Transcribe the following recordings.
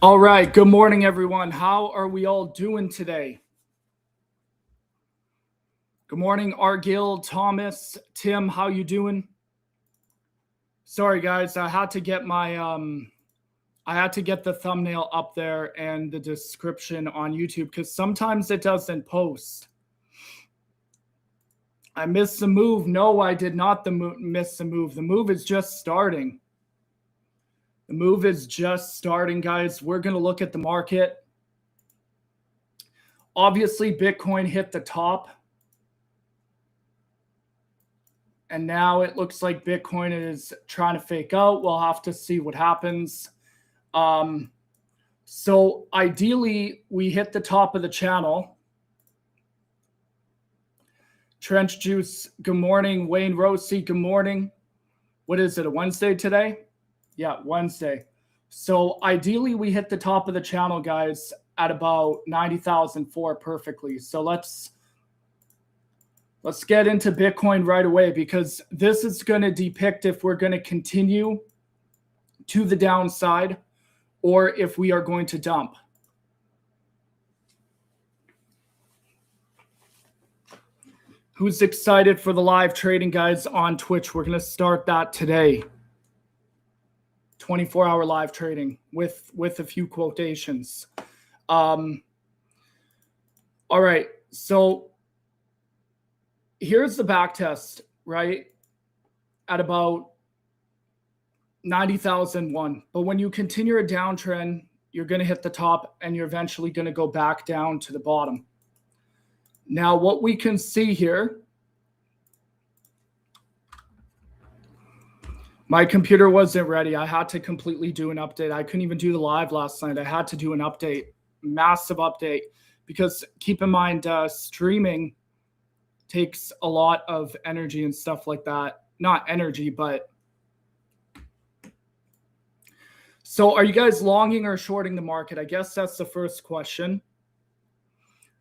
All right. Good morning, everyone. How are we all doing today? Good morning, Argil, Thomas, Tim. How you doing? Sorry, guys. I had to get my I had to get the thumbnail up there and the description on YouTube because sometimes it doesn't post. I missed the move. No, I did not miss the move. The move is just starting. The move is just starting, guys. We're going to look at the market. Obviously, Bitcoin hit the top. And now it looks like Bitcoin is trying to fake out. We'll have to see what happens. So ideally, we hit the top of the channel. Trench Juice, good morning. Wayne Rossi, good morning. What is it, a Wednesday today? Yeah, Wednesday. So ideally, we hit the top of the channel, guys, at about 90,004 perfectly. So let's get into Bitcoin right away because this is going to depict if we're going to continue to the downside or if we are going to dump. Who's excited for the live trading, guys, on Twitch? We're going to start that today. 24-hour live trading with a few quotations. All right, so here's the back test, right, at about 90,001. But when you continue a downtrend, you're going to hit the top and you're eventually going to go back down to the bottom. Now, what we can see here, my computer wasn't ready. I had to completely do an update. I couldn't even do the live last night. I had to do an update, massive update, because keep in mind, streaming takes a lot of energy and stuff like that. Not energy, but. So are you guys longing or shorting the market? I guess that's the first question.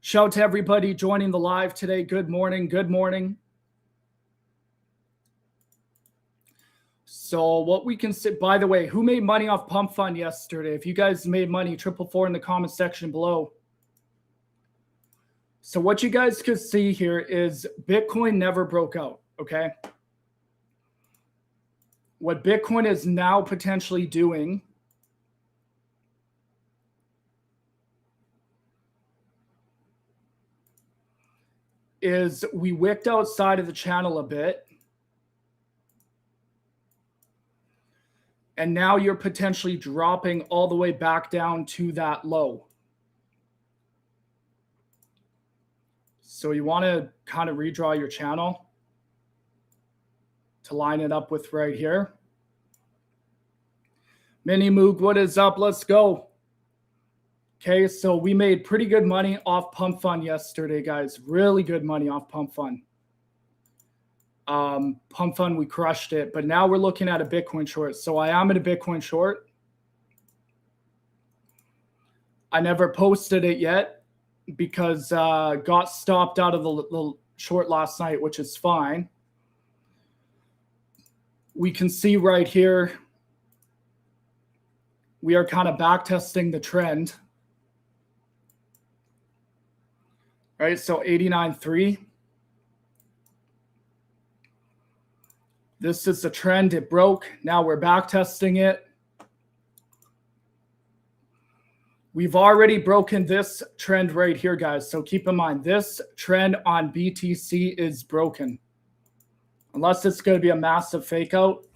Shout out to everybody joining the live today. Good morning. Good morning. So what we can see, by the way, who made money off Pump Fund yesterday? If you guys made money, 444 in the comment section below. So what you guys could see here is Bitcoin never broke out, okay? What Bitcoin is now potentially doing is we wicked outside of the channel a bit. And now you're potentially dropping all the way back down to that low. So you want to kind of redraw your channel to line it up with right here. Mini Moog, what is up? Let's go. Okay, so we made pretty good money off Pump Fund yesterday, guys. Really good money off Pump Fund. Pump Fund, we crushed it, but now we're looking at a Bitcoin short. So I am in a Bitcoin short. I never posted it yet because got stopped out of the short last night, which is fine. We can see right here, we are kind of back testing the trend. Right, so 89.3. This is the trend. It broke. Now we're back testing it. We've already broken this trend right here, guys. So keep in mind, this trend on BTC is broken. Unless it's going to be a massive fake out,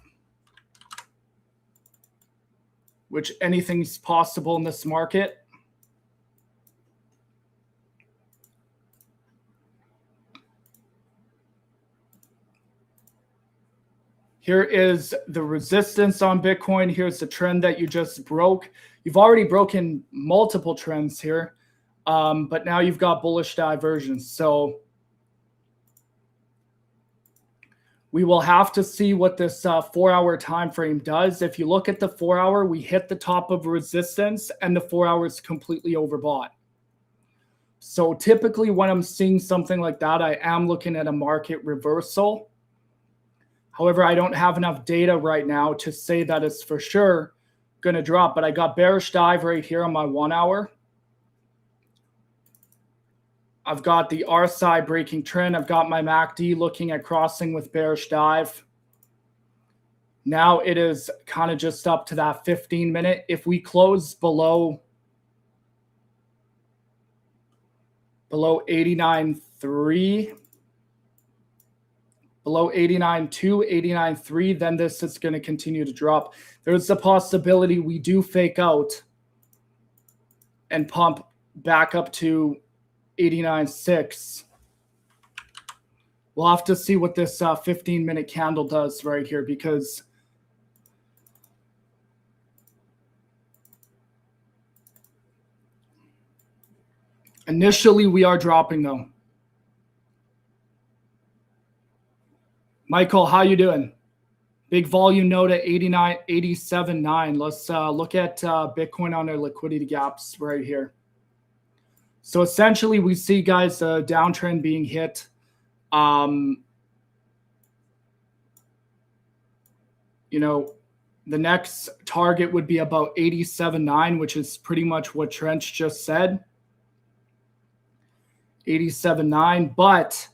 which anything's possible in this market. Here is the resistance on Bitcoin. Here's the trend that you just broke. You've already broken multiple trends here, but now you've got bullish divergence. So we will have to see what this 4-hour time frame does. If you look at the 4-hour, we hit the top of resistance and the 4 hours completely overbought. So typically when I'm seeing something like that, I am looking at a market reversal. However, I don't have enough data right now to say that it's for sure, going to drop, but I got bearish dive right here on my 1 hour. I've got the RSI breaking trend. I've got my MACD looking at crossing with bearish dive. Now it is kind of just up to that 15-minute. If we close below 89.3, below 89.2, 89.3, then this is going to continue to drop. There's a possibility we do fake out and pump back up to 89.6. We'll have to see what this 15-minute candle does right here, because initially we are dropping though. Michael, how you doing? Big volume note at 87.9. Let's look at Bitcoin on their liquidity gaps right here. So essentially we see, guys, a downtrend being hit. You know, the next target would be about 87.9, which is pretty much what Trench just said. 87.9. But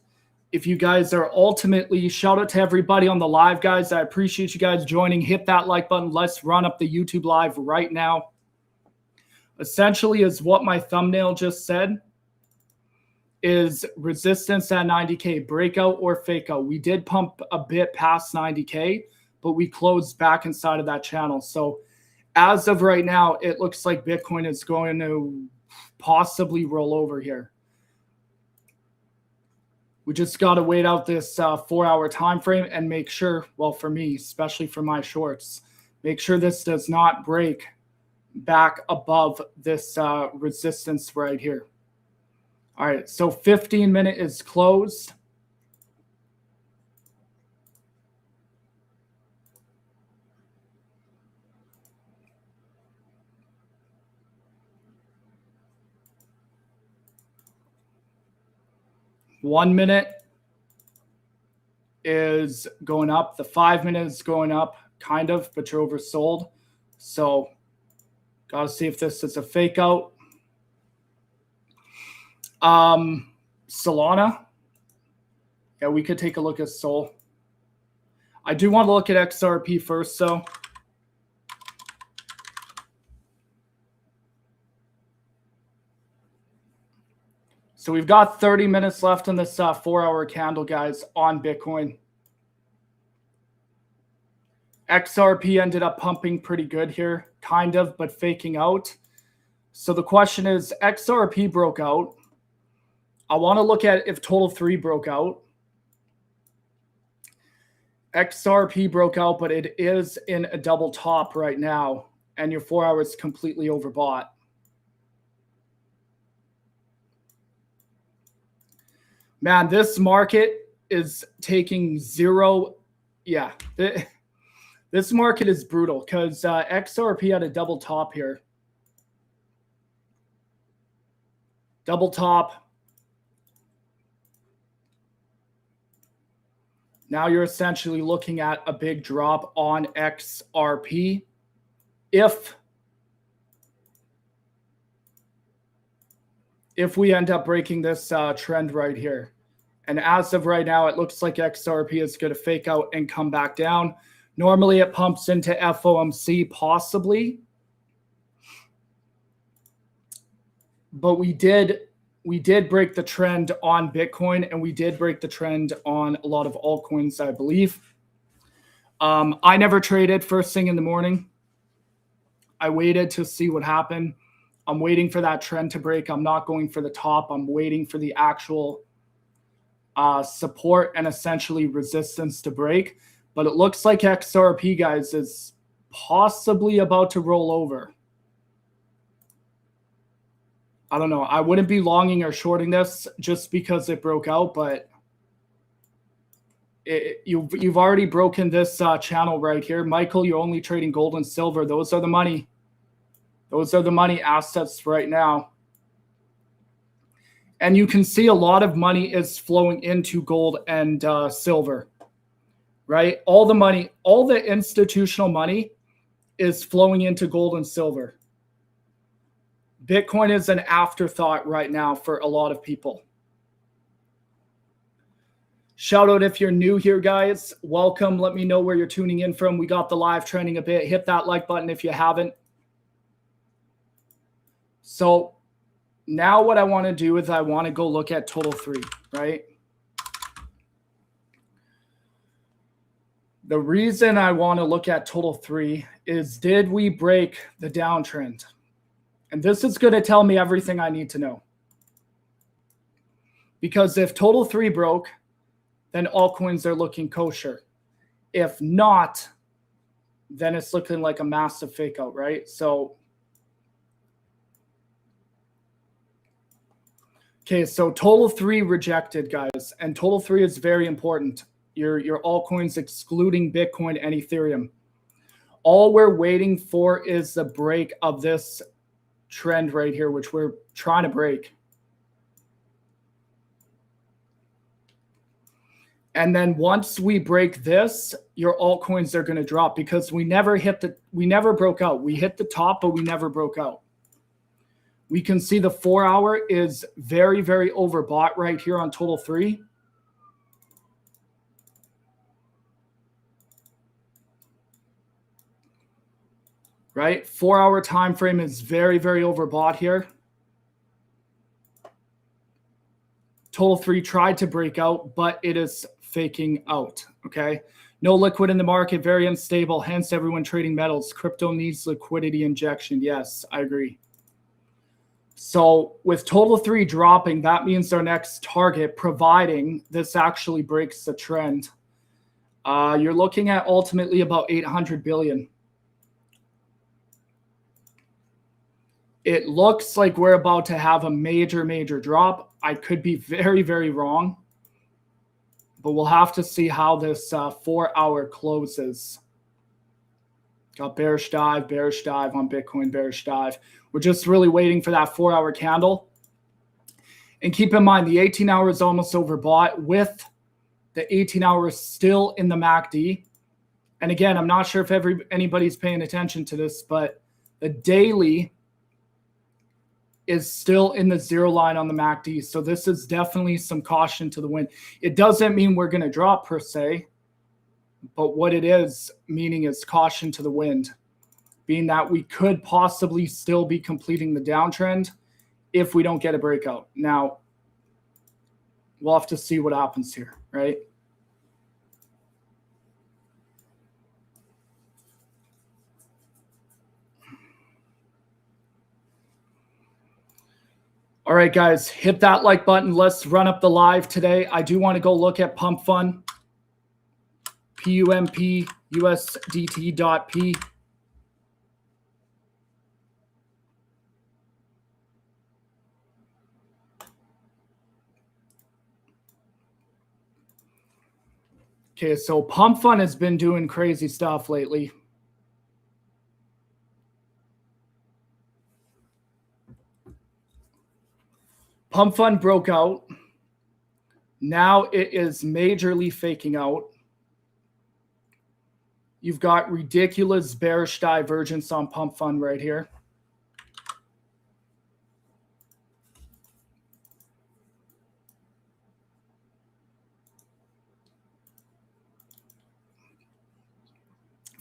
if you guys are ultimately, shout out to everybody on the live, guys. I appreciate you guys joining. Hit that like button. Let's run up the YouTube live right now. Essentially, is what my thumbnail just said, is resistance at 90K, breakout or fake out. We did pump a bit past 90K, but we closed back inside of that channel. So as of right now, it looks like Bitcoin is going to possibly roll over here. We just got to wait out this 4-hour time frame and make sure, well, for me, especially for my shorts, make sure this does not break back above this resistance right here. All right, so 15-minute is closed. One minute is going up. The 5 minutes is going up, kind of, but you're oversold. So got to see if this is a fake out. Solana. Yeah, we could take a look at Sol. I do want to look at XRP first, though. So we've got 30 minutes left on this 4-hour candle, guys, on Bitcoin. XRP ended up pumping pretty good here, kind of, but faking out. So the question is, XRP broke out. I want to look at if total 3 broke out. XRP broke out, but it is in a double top right now, and your 4 hours completely overbought. Man, this market is taking zero. Yeah, this market is brutal because XRP had a double top here. Double top. Now you're essentially looking at a big drop on XRP. If we end up breaking this trend right here. And as of right now, it looks like XRP is going to fake out and come back down. Normally it pumps into FOMC possibly. But we did break the trend on Bitcoin, and we did break the trend on a lot of altcoins, I believe. I never traded first thing in the morning. I waited to see what happened. I'm waiting for that trend to break. I'm not going for the top. I'm waiting for the actual support and essentially resistance to break. But it looks like XRP, guys, is possibly about to roll over. I don't know. I wouldn't be longing or shorting this just because it broke out, but you've already broken this channel right here. Michael, you're only trading gold and silver. Those are the money. Those are the money assets right now. And you can see a lot of money is flowing into gold and silver, right? All the money, all the institutional money is flowing into gold and silver. Bitcoin is an afterthought right now for a lot of people. Shout out if you're new here, guys. Welcome. Let me know where you're tuning in from. We got the live trending a bit. Hit that like button if you haven't. So now what I want to do is I want to go look at total 3, right? The reason I want to look at total 3 is, did we break the downtrend? And this is going to tell me everything I need to know. Because if total 3 broke, then altcoins are looking kosher. If not, then it's looking like a massive fake out, right? So, okay, so total 3 rejected, guys. And total 3 is very important. Your altcoins excluding Bitcoin and Ethereum. All we're waiting for is the break of this trend right here, which we're trying to break. And then once we break this, your altcoins are going to drop because we never broke out. We hit the top, but we never broke out. We can see the 4-hour is very, very overbought right here on total 3. Right? 4-hour time frame is very, very overbought here. Total 3 tried to break out, but it is faking out. Okay. No liquid in the market, very unstable. Hence, everyone trading metals. Crypto needs liquidity injection. Yes, I agree. So with total 3 dropping, that means our next target, providing this actually breaks the trend, you're looking at ultimately about 800 billion. It looks like we're about to have a major, major drop. I could be very, very wrong, but we'll have to see how this 4-hour closes. Got bearish dive on Bitcoin, bearish dive. We're just really waiting for that 4-hour candle. And keep in mind, the 18-hour is almost overbought with the 18-hour still in the MACD. And again, I'm not sure if anybody's paying attention to this, but the daily is still in the 0 line on the MACD. So this is definitely some caution to the wind. It doesn't mean we're going to drop per se, but what it is meaning is caution to the wind, being that we could possibly still be completing the downtrend if we don't get a breakout. Now, we'll have to see what happens here, right? All right, guys, hit that like button. Let's run up the live today. I do want to go look at Pump Fund, PUMP, USDT.P. Okay, so Pump Fund has been doing crazy stuff lately. Pump Fund broke out. Now it is majorly faking out. You've got ridiculous bearish divergence on Pump Fund right here.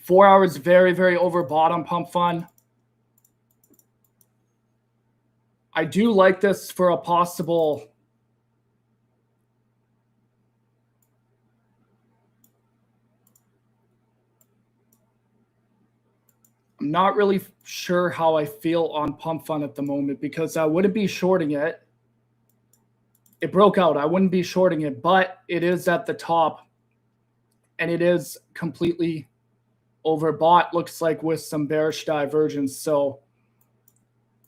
Four hours very, very overbought on Pump Fund. I do like this for a possible I'm not really sure how I feel on Pump Fund at the moment because I wouldn't be shorting it. It broke out. I wouldn't be shorting it, but it is at the top and it is completely overbought, looks like, with some bearish divergence. So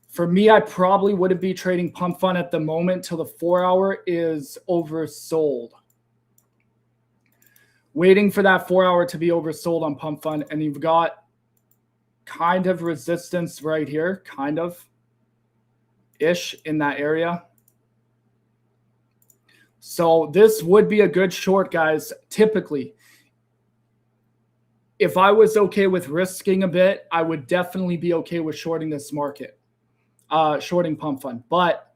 for me, I probably wouldn't be trading Pump Fund at the moment till the 4 hour is oversold. Waiting for that 4 hour to be oversold on Pump Fund. And you've got kind of resistance right here, kind of ish in that area. So this would be a good short, guys. Typically, if I was okay with risking a bit, I would definitely be okay with shorting this market, shorting pump fund. But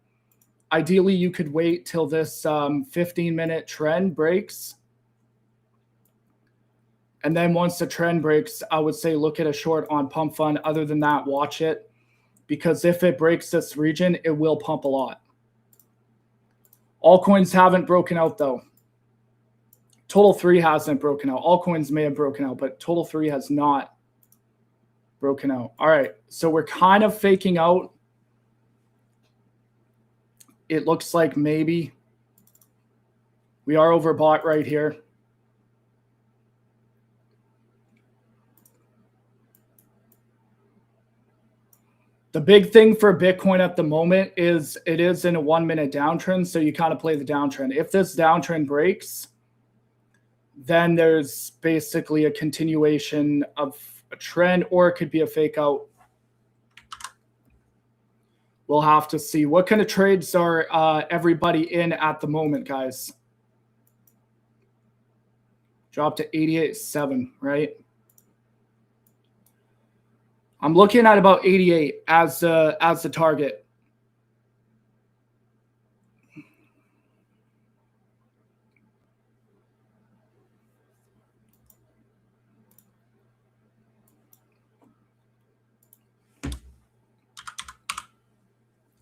ideally, you could wait till this 15-minute trend breaks. And then once the trend breaks, I would say look at a short on pump fund. Other than that, watch it. Because if it breaks this region, it will pump a lot. Altcoins haven't broken out, though. Total 3 hasn't broken out. Altcoins may have broken out, but Total 3 has not broken out. All right, so we're kind of faking out. It looks like maybe we are overbought right here. The big thing for Bitcoin at the moment is it is in a 1-minute downtrend, so you kind of play the downtrend. If this downtrend breaks, then there's basically a continuation of a trend, or it could be a fake out. We'll have to see. What kind of trades are everybody in at the moment, guys? Dropped to 88.7, right? I'm looking at about 88 as the target.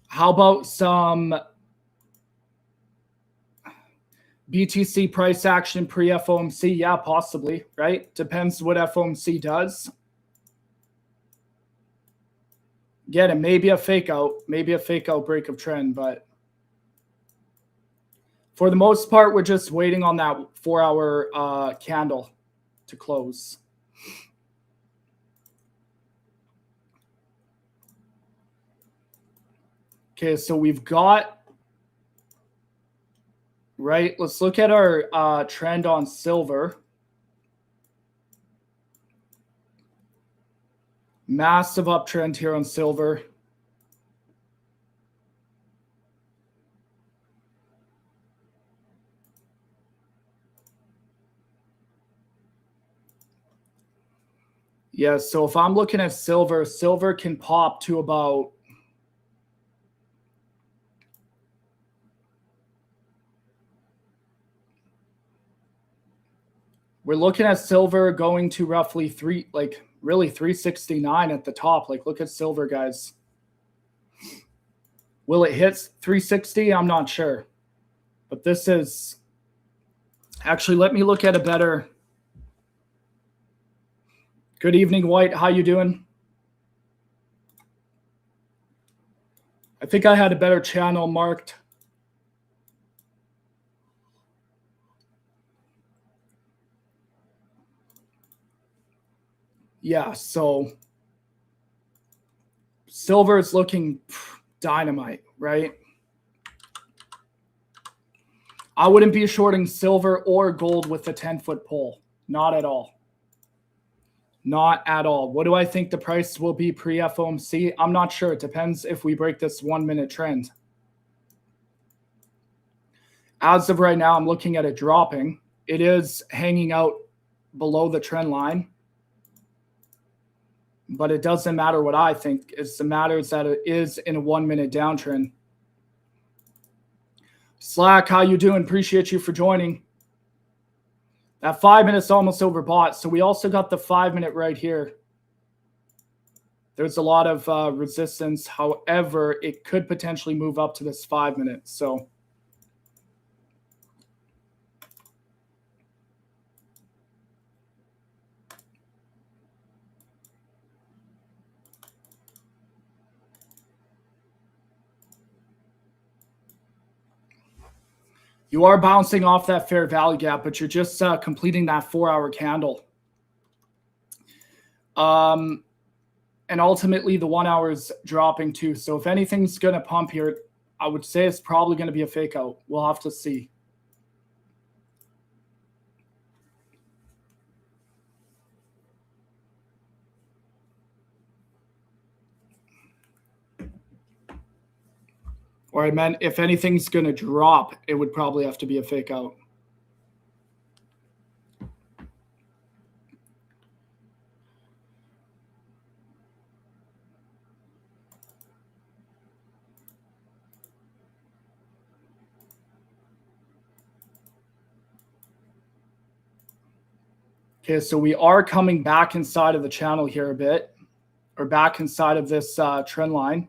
How about some BTC price action pre-FOMC? Yeah, possibly, right? Depends what FOMC does. Again, it may be a fake out, break of trend, but for the most part, we're just waiting on that 4-hour candle to close. Okay, so we've got, right, let's look at our trend on silver. Massive uptrend here on silver. Yeah, so if I'm looking at silver, silver can pop to about we're looking at silver going to roughly really 369 at the top. Like, look at silver, guys. Will it hit 360? I'm not sure. But this is actually, let me look at a better. Good evening, White. How you doing? I think I had a better channel marked. Yeah, so silver is looking dynamite, right? I wouldn't be shorting silver or gold with a 10-foot pole. Not at all. Not at all. What do I think the price will be pre-FOMC? I'm not sure. It depends if we break this 1-minute trend. As of right now, I'm looking at it dropping. It is hanging out below the trend line. But it doesn't matter what I think. It matters that it is in a 1-minute downtrend. Slack, how you doing? Appreciate you for joining. That 5 minutes almost overbought. So we also got the 5-minute right here. There's a lot of resistance. However, it could potentially move up to this 5 minutes. So you are bouncing off that fair value gap, but you're just completing that 4-hour candle. And ultimately, the 1 hour is dropping too. So if anything's going to pump here, I would say it's probably going to be a fake out. We'll have to see. Or I meant if anything's going to drop, it would probably have to be a fake out. Okay, so we are coming back inside of the channel here a bit, or back inside of this trend line.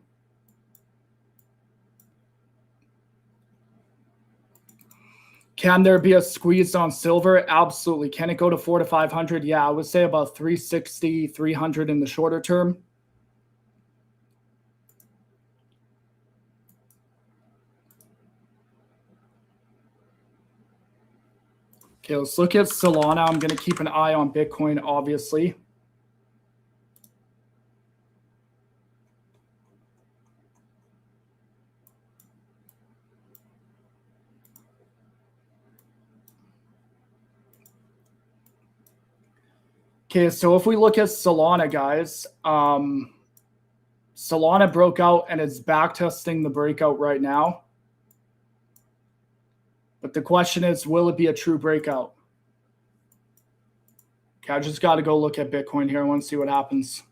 Can there be a squeeze on silver? Absolutely. Can it go to 400 to 500? Yeah, I would say about 360, 300 in the shorter term. Okay, let's look at Solana. I'm going to keep an eye on Bitcoin, obviously. Okay, so if we look at Solana, guys, Solana broke out and it's back testing the breakout right now. But the question is, will it be a true breakout? Okay, I just got to go look at Bitcoin here. I want to see what happens.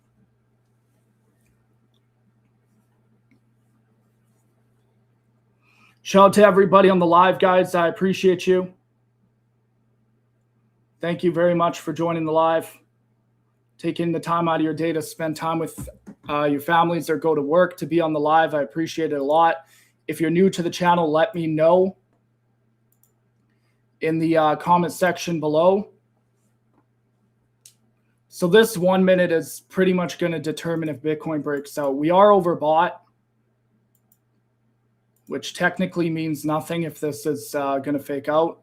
Shout out to everybody on the live, guys. I appreciate you. Thank you very much for joining the live. Taking the time out of your day to spend time with your families or go to work to be on the live. I appreciate it a lot. If you're new to the channel, let me know in the comment section below. So this 1 minute is pretty much going to determine if Bitcoin breaks out. We are overbought, which technically means nothing if this is going to fake out.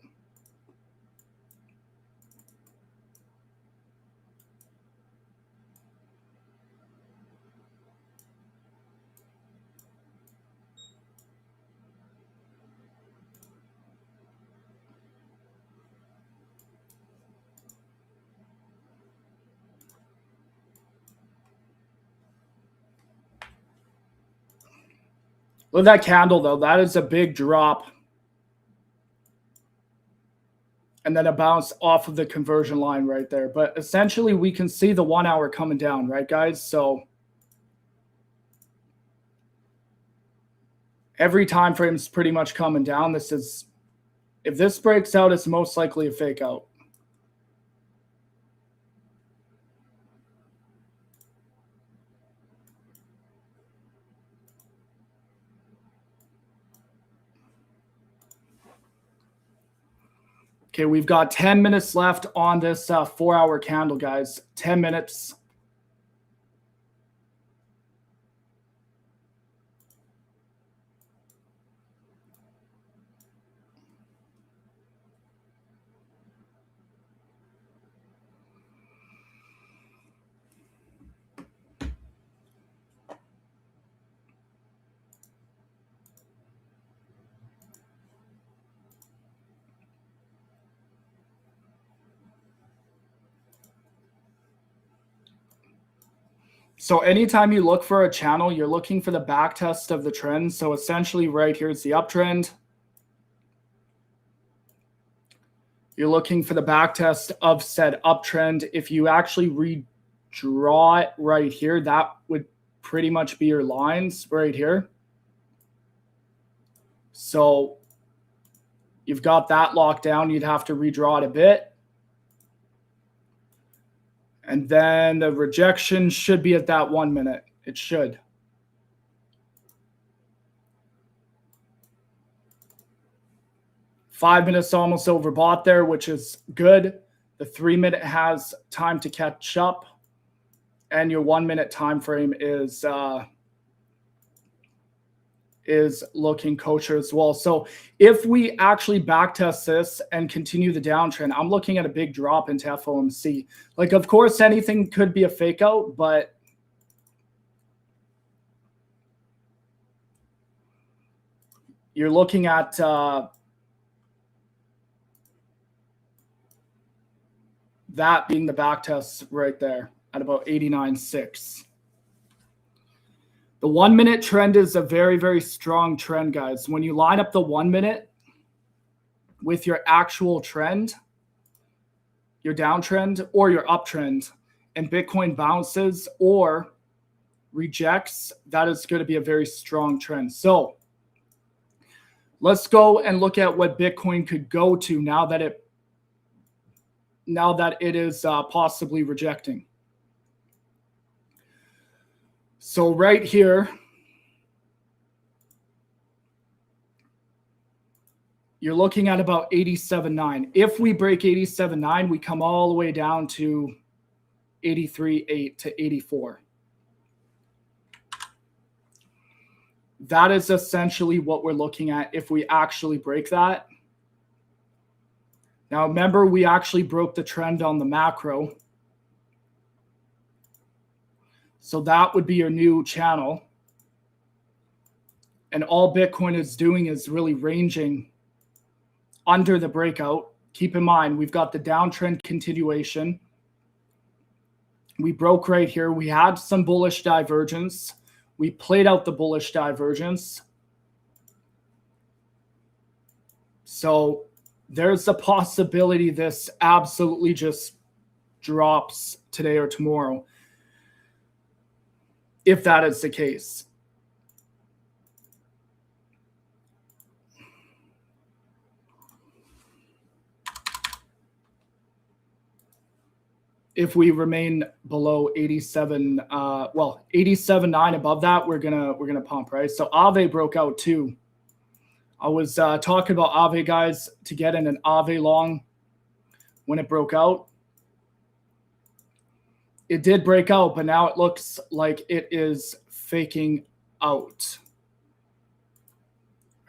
Look at that candle, though. That is a big drop. And then a bounce off of the conversion line right there. But essentially, we can see the 1 hour coming down, right, guys? So every time frame is pretty much coming down. This is, if this breaks out, it's most likely a fake out. Okay, we've got 10 minutes left on this 4 hour candle, guys. 10 minutes. So anytime you look for a channel, you're looking for the back test of the trend. So essentially right here is the uptrend. You're looking for the back test of said uptrend. If you actually redraw it right here, that would pretty much be your lines right here. So you've got that locked down. You'd have to redraw it a bit. And then the rejection should be at that 1 minute. It should. Five minutes almost overbought there, which is good. The 3 minute has time to catch up. And your 1 minute time frame is looking kosher as well. So if we actually backtest this and continue the downtrend, I'm looking at a big drop into FOMC. Like, of course, anything could be a fake out, but you're looking at that being the backtest right there at about 89.6. The 1 minute trend is a very, very strong trend, guys. When you line up the 1 minute with your actual trend, your downtrend or your uptrend, and Bitcoin bounces or rejects, that is going to be a very strong trend. So let's go and look at what Bitcoin could go to now that it now that it is possibly rejecting. So right here, you're looking at about 87.9. If we break 87.9, we come all the way down to 83.8 to 84. That is essentially what we're looking at if we actually break that. Now, remember, we actually broke the trend on the macro. So that would be your new channel. And all Bitcoin is doing is really ranging under the breakout. Keep in mind, we've got the downtrend continuation. We broke right here. We had some bullish divergence. We played out the bullish divergence. So there's a possibility this absolutely just drops today or tomorrow, if that is the case. If we remain below 87, 87.9 above that, we're gonna pump, right? So AVE broke out too. I was talking about AVE, guys, to get in an AVE long when it broke out. It did break out, but now it looks like it is faking out.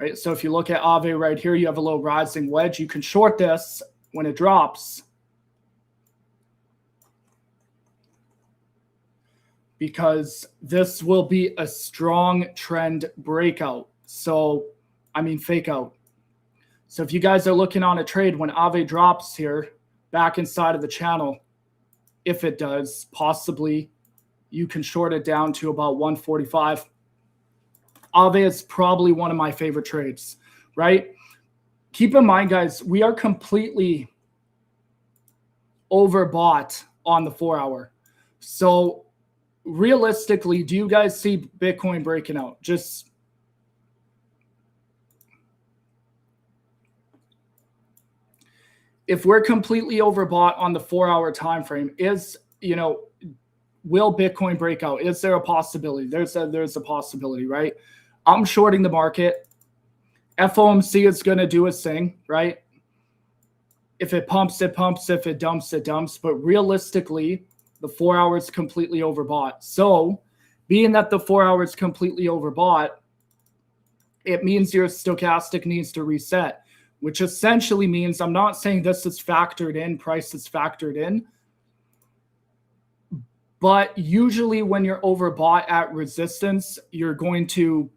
Right? So if you look at AVE right here, you have a little rising wedge. You can short this when it drops, because this will be a strong trend breakout. So, I mean, fake out. So if you guys are looking on a trade when AVE drops here back inside of the channel, if it does, possibly you can short it down to about 145. AVE is probably one of my favorite trades, right? Keep in mind, guys, we are completely overbought on the 4 hour. So realistically, do you guys see Bitcoin breaking out? Just if we're completely overbought on the 4 hour time frame, will Bitcoin break out? Is there a possibility? There's a possibility, right? I'm shorting the market. FOMC is going to do its thing, right? If it pumps, it pumps. If it dumps, it dumps. But realistically, the 4 hours completely overbought. So being that the 4 hours completely overbought, it means your stochastic needs to reset, which essentially means, I'm not saying this is factored in, price is factored in, but usually when you're overbought at resistance, you're going to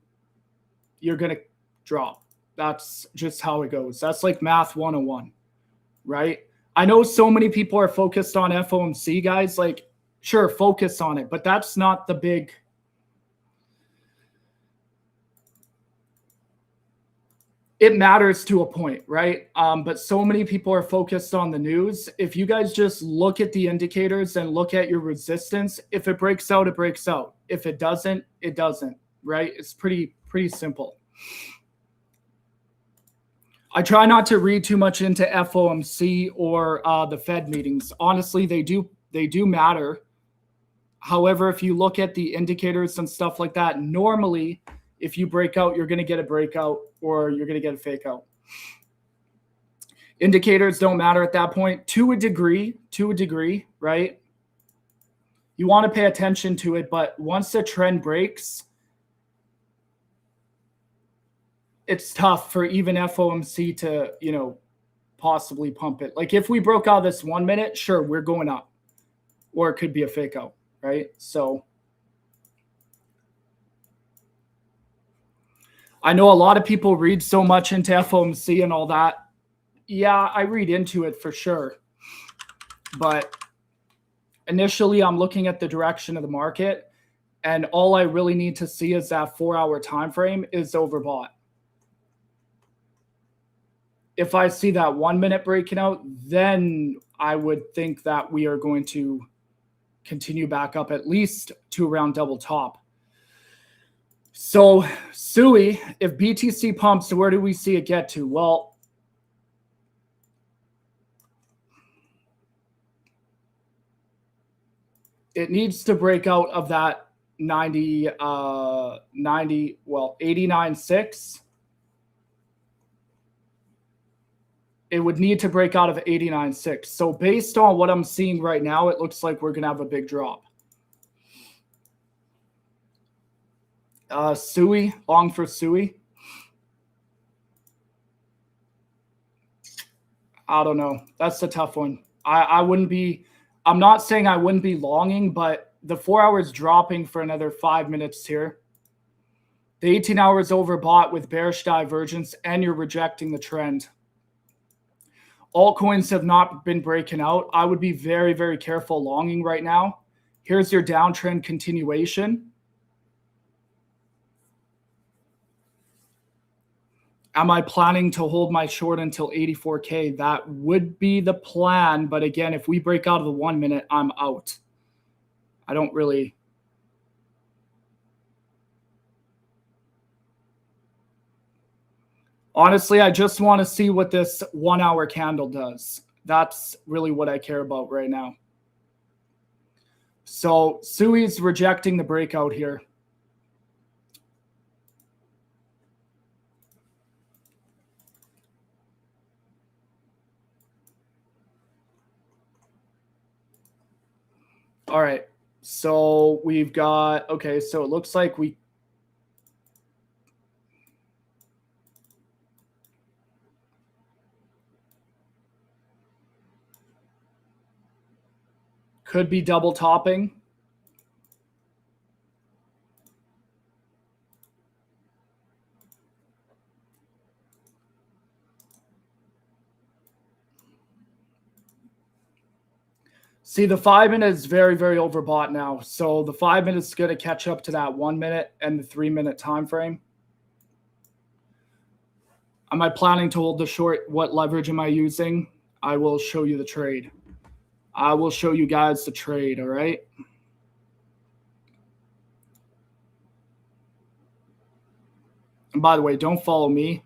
drop. That's just how it goes. That's like math 101, right? I know so many people are focused on FOMC, guys. Like, sure, focus on it, but that's not the big. It matters to a point, right? But so many people are focused on the news. If you guys just look at the indicators and look at your resistance, if it breaks out, it breaks out. If it doesn't, it doesn't, right? It's pretty simple. I try not to read too much into FOMC or the Fed meetings. Honestly, they do matter. However, if you look at the indicators and stuff like that, normally, if you break out, you're going to get a breakout or you're going to get a fake out. Indicators don't matter at that point to a degree, right? You want to pay attention to it, but once the trend breaks, it's tough for even FOMC to, possibly pump it. Like if we broke out this 1 minute, sure, we're going up, or it could be a fake out, right? So I know a lot of people read so much into FOMC and all that. Yeah, I read into it for sure. But initially, I'm looking at the direction of the market, and all I really need to see is that 4 hour time frame is overbought. If I see that 1 minute breaking out, then I would think that we are going to continue back up at least to around double top. So, Sui, if BTC pumps, where do we see it get to? Well, it needs to break out of that 89.6. It would need to break out of 89.6. So based on what I'm seeing right now, it looks like we're going to have a big drop. Sui, long for Sui. I don't know. That's a tough one. I wouldn't be, I'm not saying I wouldn't be longing, but the 4 hours dropping for another 5 minutes here. The 18 hours overbought with bearish divergence, and you're rejecting the trend. Altcoins have not been breaking out. I would be very, very careful longing right now. Here's your downtrend continuation. Am I planning to hold my short until 84K? That would be the plan. But again, if we break out of the 1 minute, I'm out. I don't really. Honestly, I just want to see what this 1 hour candle does. That's really what I care about right now. So Sui's rejecting the breakout here. All right. So we've got, okay, so it looks like we could be double topping. See, the 5 minute is very, very overbought now. So the 5 minutes is going to catch up to that 1 minute and the 3 minute time frame. Am I planning to hold the short? What leverage am I using? I will show you the trade. I will show you guys the trade, all right? And by the way, don't follow me.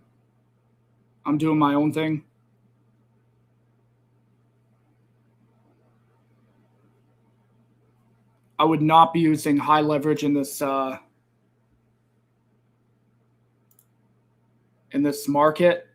I'm doing my own thing. I would not be using high leverage in this market.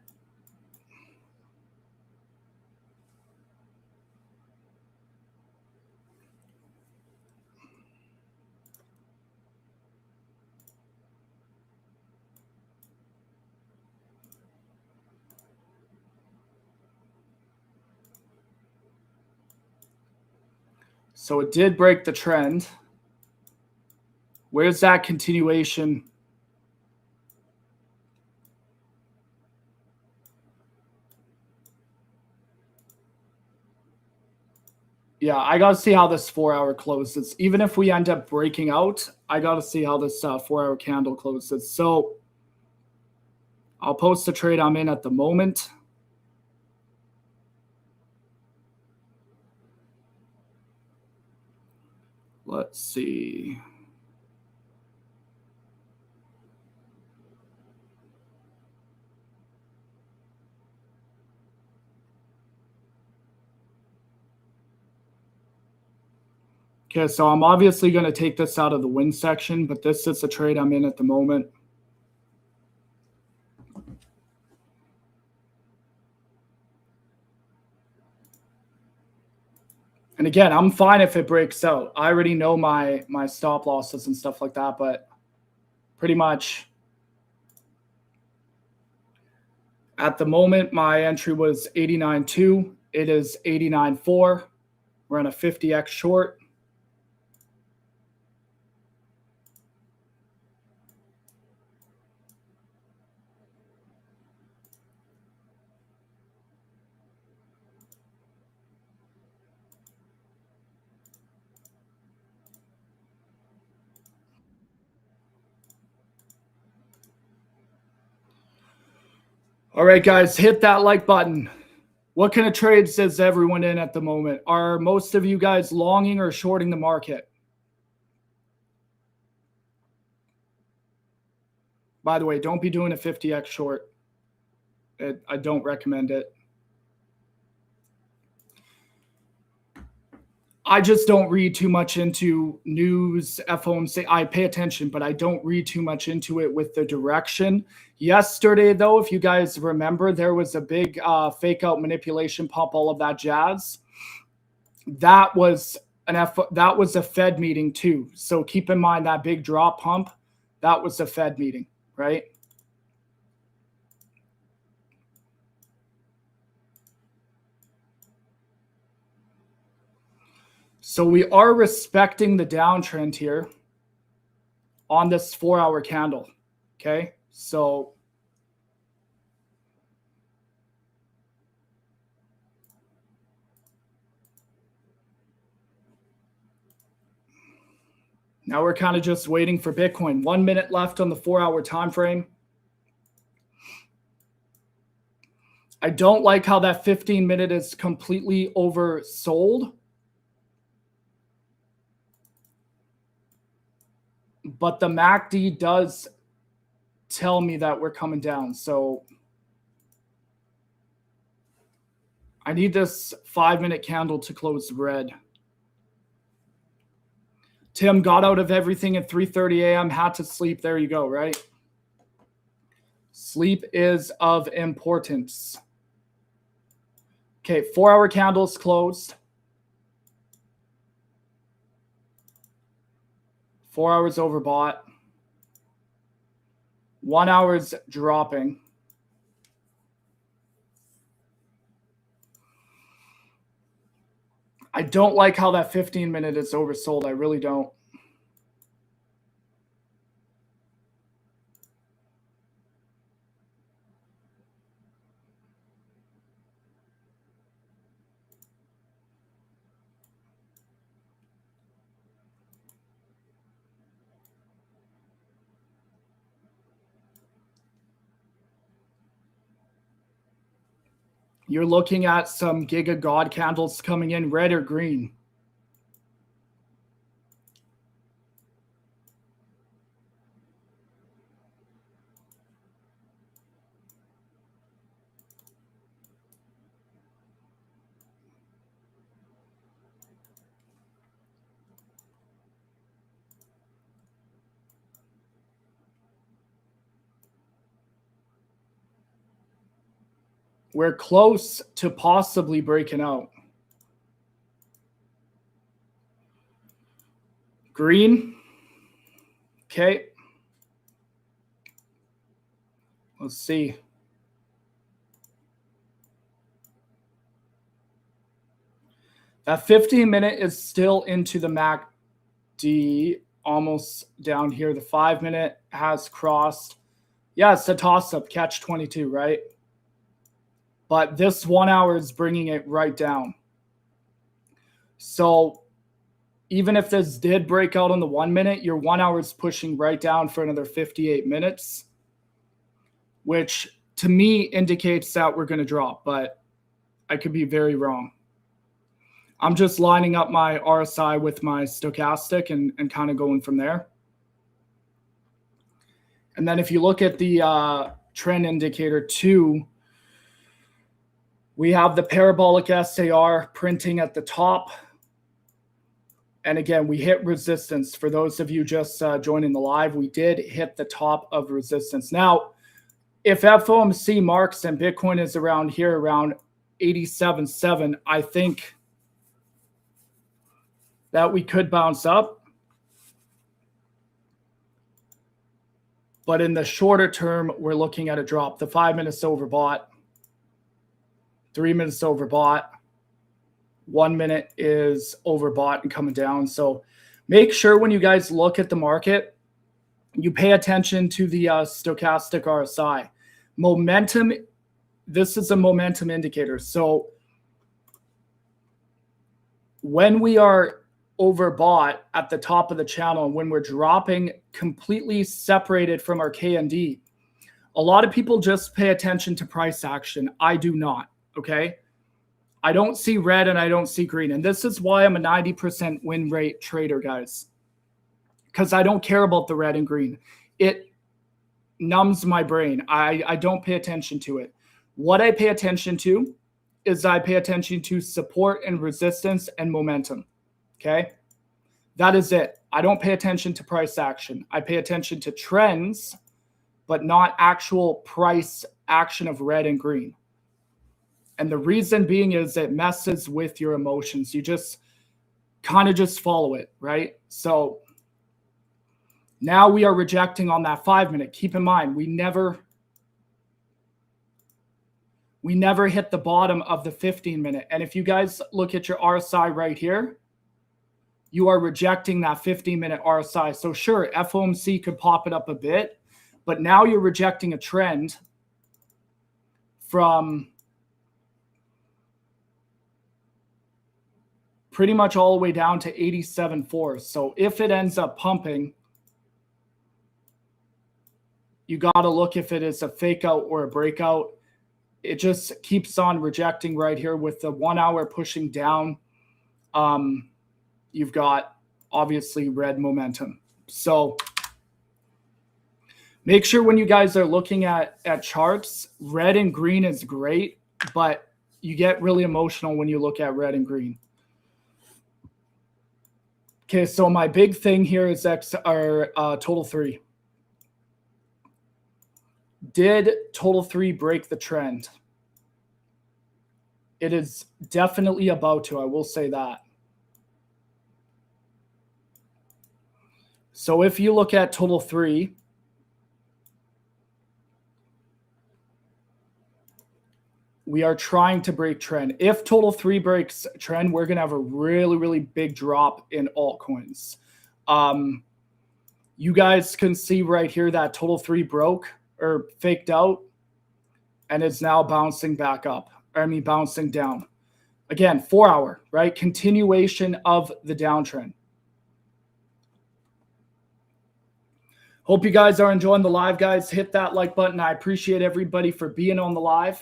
So it did break the trend. Where's that continuation? Yeah, I got to see how this 4 hour closes. Even if we end up breaking out, I got to see how this 4 hour candle closes. So I'll post the trade I'm in at the moment. Let's see. Okay, so I'm obviously going to take this out of the win section, but this is the trade I'm in at the moment. And again, I'm fine if it breaks out. I already know my stop losses and stuff like that, but pretty much at the moment, my entry was 89.2. It is 89.4. We're on a 50x short. All right, guys, hit that like button. What kind of trades is everyone in at the moment? Are most of you guys longing or shorting the market? By the way, don't be doing a 50x short. I don't recommend it. I just don't read too much into news, FOMC. I pay attention, but I don't read too much into it with the direction. Yesterday, though, if you guys remember, there was a big fake out manipulation pump, all of that jazz. That was a Fed meeting too. So keep in mind that big drop pump, that was a Fed meeting, right? So we are respecting the downtrend here on this 4-hour candle. Okay, so now we're kind of just waiting for Bitcoin. 1 minute left on the 4-hour time frame. I don't like how that 15-minute is completely oversold. But the MACD does tell me that we're coming down. So I need this 5-minute candle to close red. Tim got out of everything at 3:30 a.m., had to sleep. There you go, right? Sleep is of importance. Okay, 4-hour candles closed. 4 hours overbought. 1 hour's dropping. I don't like how that 15-minute is oversold. I really don't. You're looking at some Giga God candles coming in, red or green. We're close to possibly breaking out. Green. Okay. Let's see. That 15-minute is still into the MACD, almost down here. The 5-minute has crossed. Yeah, it's a toss-up, catch 22, right? But this 1 hour is bringing it right down. So even if this did break out on the 1 minute, your 1 hour is pushing right down for another 58 minutes, which to me indicates that we're going to drop, but I could be very wrong. I'm just lining up my RSI with my stochastic and kind of going from there. And then if you look at the trend indicator 2, we have the parabolic SAR printing at the top. And again, we hit resistance. For those of you just joining the live, we did hit the top of resistance. Now, if FOMC marks and Bitcoin is around here, around 87.7, I think that we could bounce up. But in the shorter term, we're looking at a drop. The 5 minutes overbought. 3 minutes overbought. 1 minute is overbought and coming down. So make sure when you guys look at the market, you pay attention to the stochastic RSI. Momentum, this is a momentum indicator. So when we are overbought at the top of the channel and when we're dropping completely separated from our KND, a lot of people just pay attention to price action. I do not. Okay, I don't see red and I don't see green. And this is why I'm a 90% win rate trader, guys, because I don't care about the red and green. It numbs my brain. I don't pay attention to it. What I pay attention to is I pay attention to support and resistance and momentum. Okay. That is it. I don't pay attention to price action. I pay attention to trends, but not actual price action of red and green. And the reason being is it messes with your emotions. You just kind of just follow it, right? So now we are rejecting on that 5 minute. Keep in mind, we never hit the bottom of the 15 minute. And if you guys look at your RSI right here, you are rejecting that 15-minute RSI. So sure, FOMC could pop it up a bit, but now you're rejecting a trend from pretty much all the way down to 87.4. So if it ends up pumping, you got to look if it is a fake out or a breakout. It just keeps on rejecting right here with the 1 hour pushing down. You've got obviously red momentum. So make sure when you guys are looking at charts, red and green is great, but you get really emotional when you look at red and green. Okay, so my big thing here is total 3. Did total 3 break the trend? It is definitely about to, I will say that. So if you look at total 3, we are trying to break trend. If total 3 breaks trend, we're going to have a really, really big drop in altcoins. You guys can see right here that total 3 broke or faked out, and it's now bouncing back up. Bouncing down. Again, 4 hour, right? Continuation of the downtrend. Hope you guys are enjoying the live, guys. Hit that like button. I appreciate everybody for being on the live.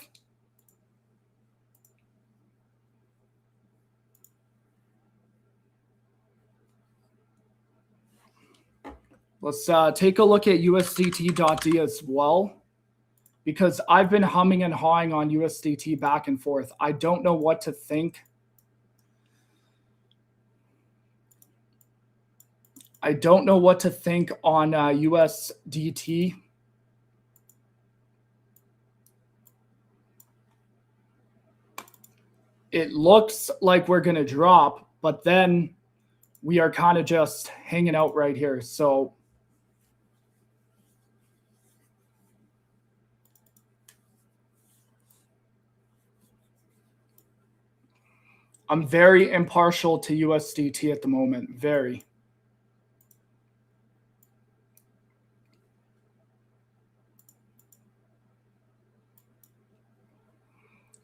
Let's take a look at USDT.D as well, because I've been humming and hawing on USDT back and forth. I don't know what to think. I don't know what to think on USDT. It looks like we're going to drop, but then we are kind of just hanging out right here. So I'm very impartial to USDT at the moment. Very.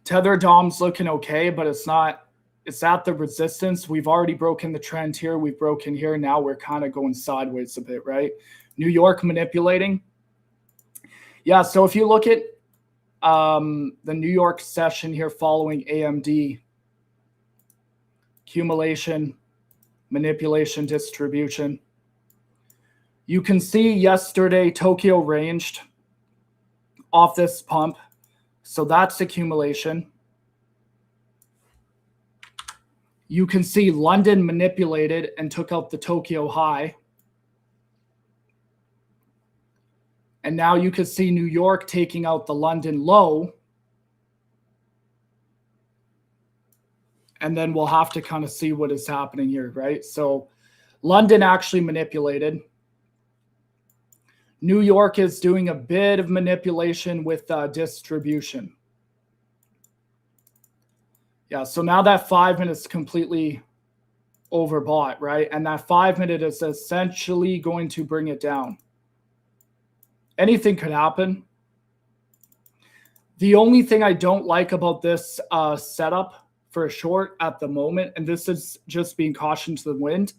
Tether Dom's looking okay, but it's not. It's at the resistance. We've already broken the trend here. We've broken here. Now we're kind of going sideways a bit, right? New York manipulating. Yeah, so if you look at the New York session here following AMD, accumulation, manipulation, distribution. You can see yesterday Tokyo ranged off this pump. So that's accumulation. You can see London manipulated and took out the Tokyo high. And now you can see New York taking out the London low. And then we'll have to kind of see what is happening here, right? So London actually manipulated. New York is doing a bit of manipulation with distribution. Yeah, so now that 5 minutes completely overbought, right? And that 5 minute is essentially going to bring it down. Anything could happen. The only thing I don't like about this setup for a short at the moment, and this is just being caution to the wind,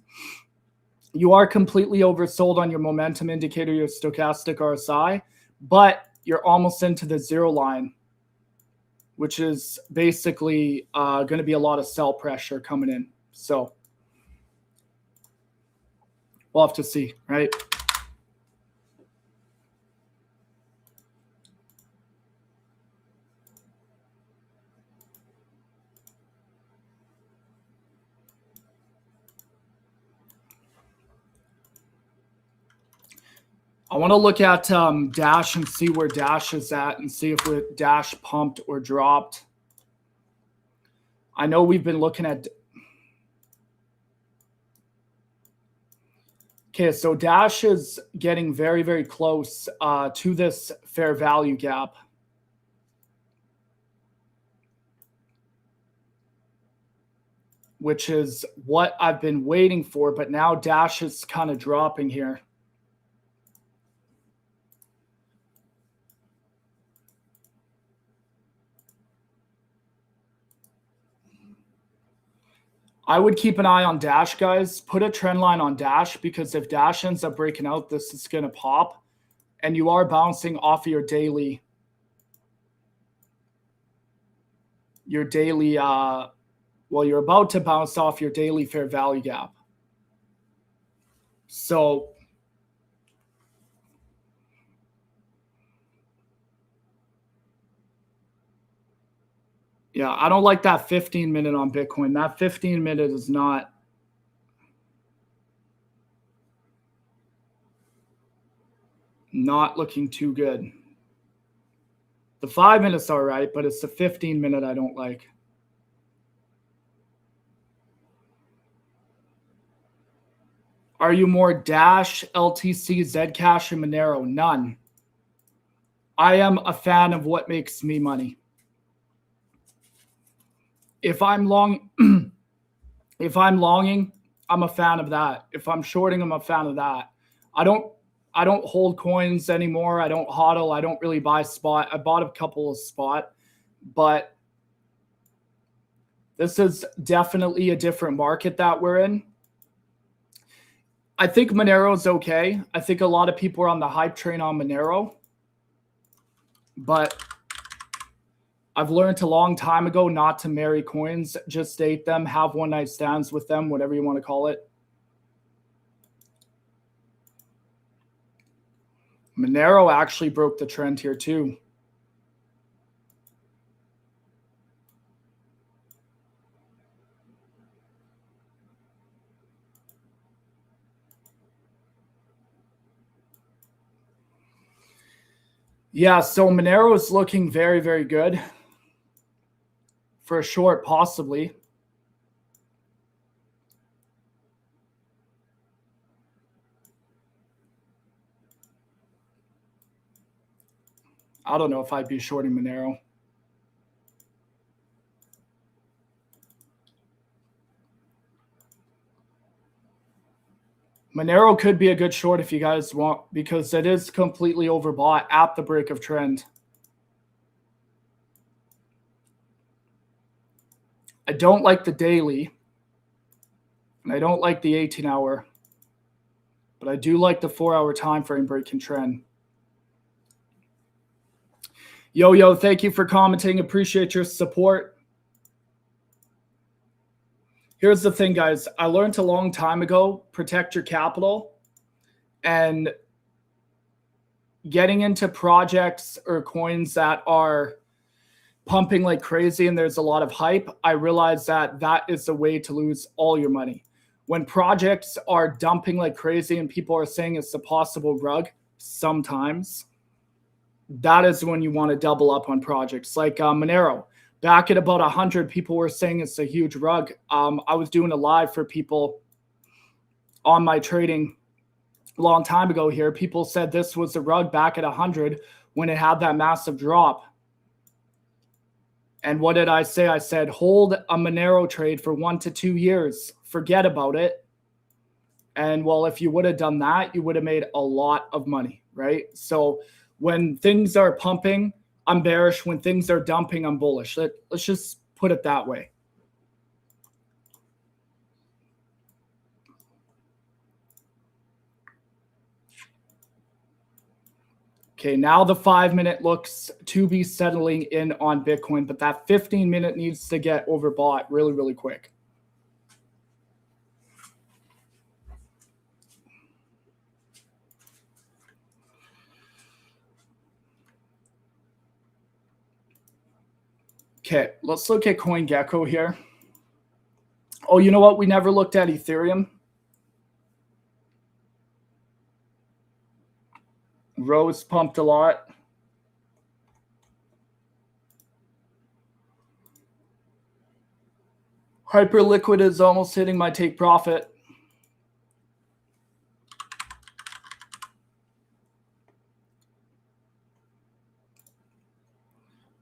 you are completely oversold on your momentum indicator, your stochastic RSI, but you're almost into the 0 line, which is basically going to be a lot of sell pressure coming in. So we'll have to see, right? I want to look at Dash and see where Dash is at and see if Dash pumped or dropped. I know we've been looking at. Okay, so Dash is getting very, very close to this fair value gap. Which is what I've been waiting for, but now Dash is kind of dropping here. I would keep an eye on Dash, guys. Put a trend line on Dash, because if Dash ends up breaking out, this is going to pop. And you are bouncing off of your daily, well, you're about to bounce off your daily fair value gap. So yeah, I don't like that 15-minute on Bitcoin. That 15-minute is not looking too good. The 5 minutes are right, but it's the 15-minute I don't like. Are you more Dash, LTC, Zcash, and Monero? None. I am a fan of what makes me money. If I'm long, if I'm longing, I'm a fan of that. If I'm shorting, I'm a fan of that. I don't hold coins anymore. I don't hodl. I don't really buy spot. I bought a couple of spot, but this is definitely a different market that we're in. I think Monero is okay. I think a lot of people are on the hype train on Monero, but I've learned a long time ago not to marry coins, just date them, have one-night stands with them, whatever you want to call it. Monero actually broke the trend here too. Yeah, so Monero is looking very, very good. For a short, possibly. I don't know if I'd be shorting Monero. Monero could be a good short if you guys want, because it is completely overbought at the break of trend. I don't like the daily, and I don't like the 18-hour, but I do like the 4-hour time frame breaking trend. Yo, thank you for commenting. Appreciate your support. Here's the thing, guys. I learned a long time ago, protect your capital. And getting into projects or coins that are pumping like crazy and there's a lot of hype, I realized that that is the way to lose all your money. When projects are dumping like crazy and people are saying it's a possible rug, sometimes, that is when you want to double up on projects like Monero. Back at about 100, people were saying it's a huge rug. I was doing a live for people on my trading a long time ago here. People said this was a rug back at 100 when it had that massive drop. And what did I say? I said, hold a Monero trade for 1 to 2 years. Forget about it. And well, if you would have done that, you would have made a lot of money, right? So when things are pumping, I'm bearish. When things are dumping, I'm bullish. Let's just put it that way. Okay, now the 5-minute looks to be settling in on Bitcoin, but that 15-minute needs to get overbought really, really quick. Okay, let's look at CoinGecko here. Oh, you know what? We never looked at Ethereum. Rose pumped a lot. Hyperliquid is almost hitting my take profit.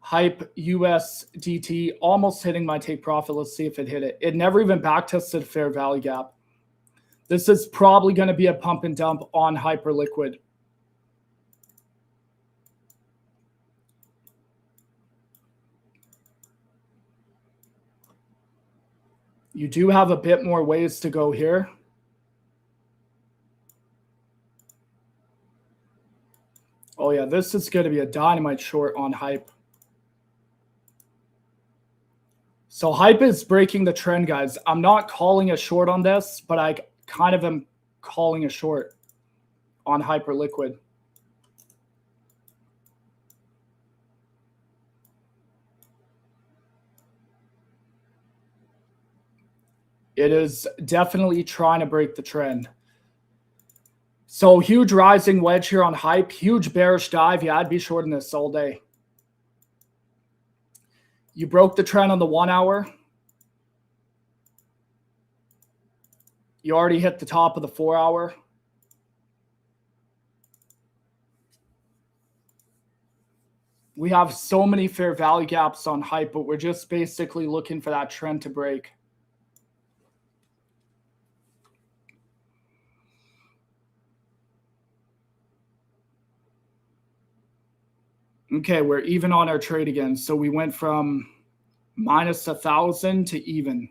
Hype USDT almost hitting my take profit. Let's see if it hit it. It never even back tested fair value gap. This is probably going to be a pump and dump on Hyperliquid. You do have a bit more ways to go here. Oh yeah, this is going to be a dynamite short on Hype. So Hype is breaking the trend, guys. I'm not calling a short on this, but I kind of am calling a short on Hyperliquid. It is definitely trying to break the trend. So huge rising wedge here on Hype, huge bearish dive. Yeah, I'd be shorting this all day. You broke the trend on the 1 hour. You already hit the top of the 4 hour. We have so many fair value gaps on Hype, but we're just basically looking for that trend to break. Okay, we're even on our trade again. So we went from minus 1,000 to even.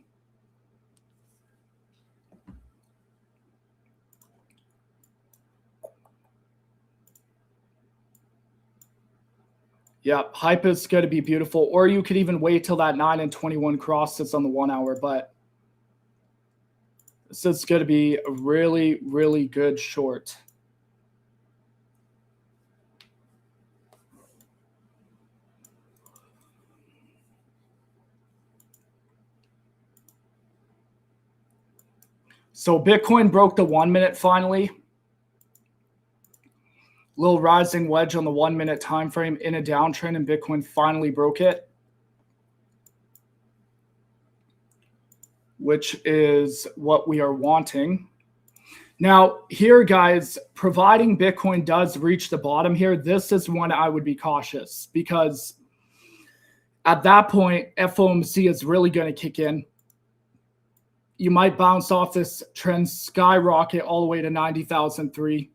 Yeah, Hype is going to be beautiful. Or you could even wait till that 9 and 21 cross sits on the 1 hour. But this is going to be a really, really good short. So Bitcoin broke the 1 minute finally. Little rising wedge on the 1 minute time frame in a downtrend, and Bitcoin finally broke it, which is what we are wanting. Now here, guys, providing Bitcoin does reach the bottom here, this is when I would be cautious, because at that point, FOMC is really going to kick in. You might bounce off this trend, skyrocket all the way to 90,003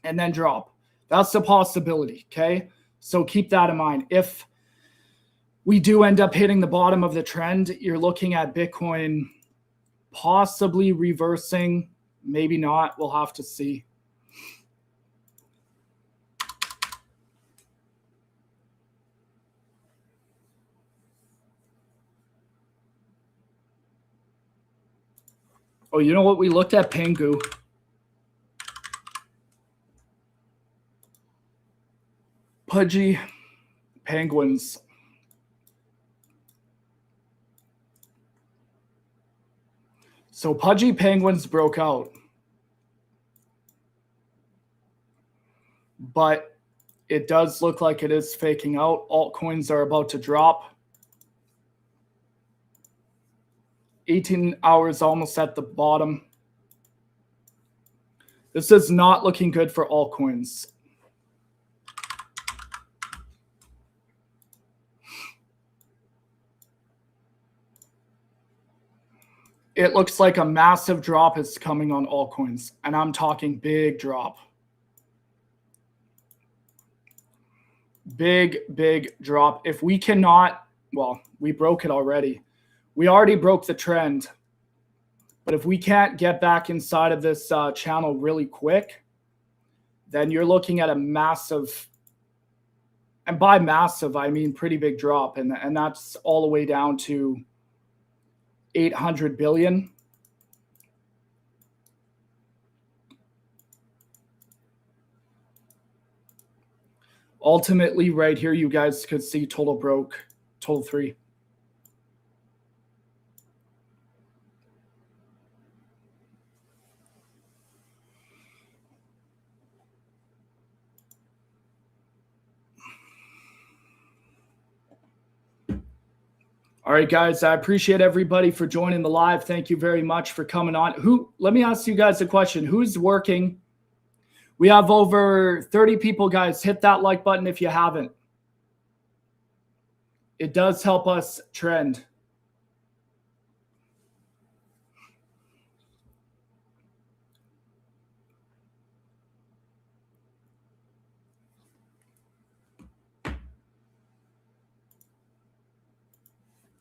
and then drop. That's a possibility, okay? So keep that in mind. If we do end up hitting the bottom of the trend, you're looking at Bitcoin possibly reversing, maybe not. We'll have to see. Oh, you know what? We looked at PENGU. Pudgy penguins. So pudgy penguins broke out. But it does look like it is faking out. Altcoins are about to drop. 18 hours almost at the bottom. This is not looking good for altcoins. It looks like a massive drop is coming on altcoins, and I'm talking big drop. Big, big drop. If we cannot, well, we broke it already. We already broke the trend. But if we can't get back inside of this channel really quick, then you're looking at a massive, and by massive, I mean pretty big drop. And that's all the way down to 800 billion. Ultimately, right here, you guys could see total broke, total 3. All right, guys, I appreciate everybody for joining the live. Thank you very much for coming on. Let me ask you guys a question. Who's working? We have over 30 people, guys. Hit that like button if you haven't. It does help us trend.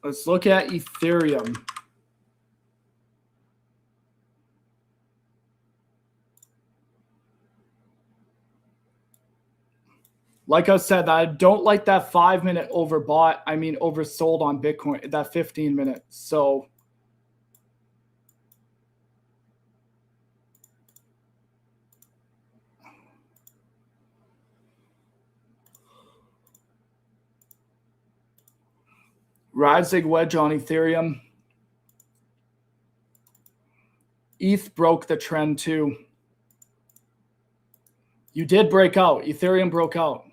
Let's look at Ethereum. Like I said, I don't like that 5-minute overbought. I mean, oversold on Bitcoin, that 15-minute. So rising wedge on Ethereum. ETH broke the trend too. You did break out. Ethereum broke out.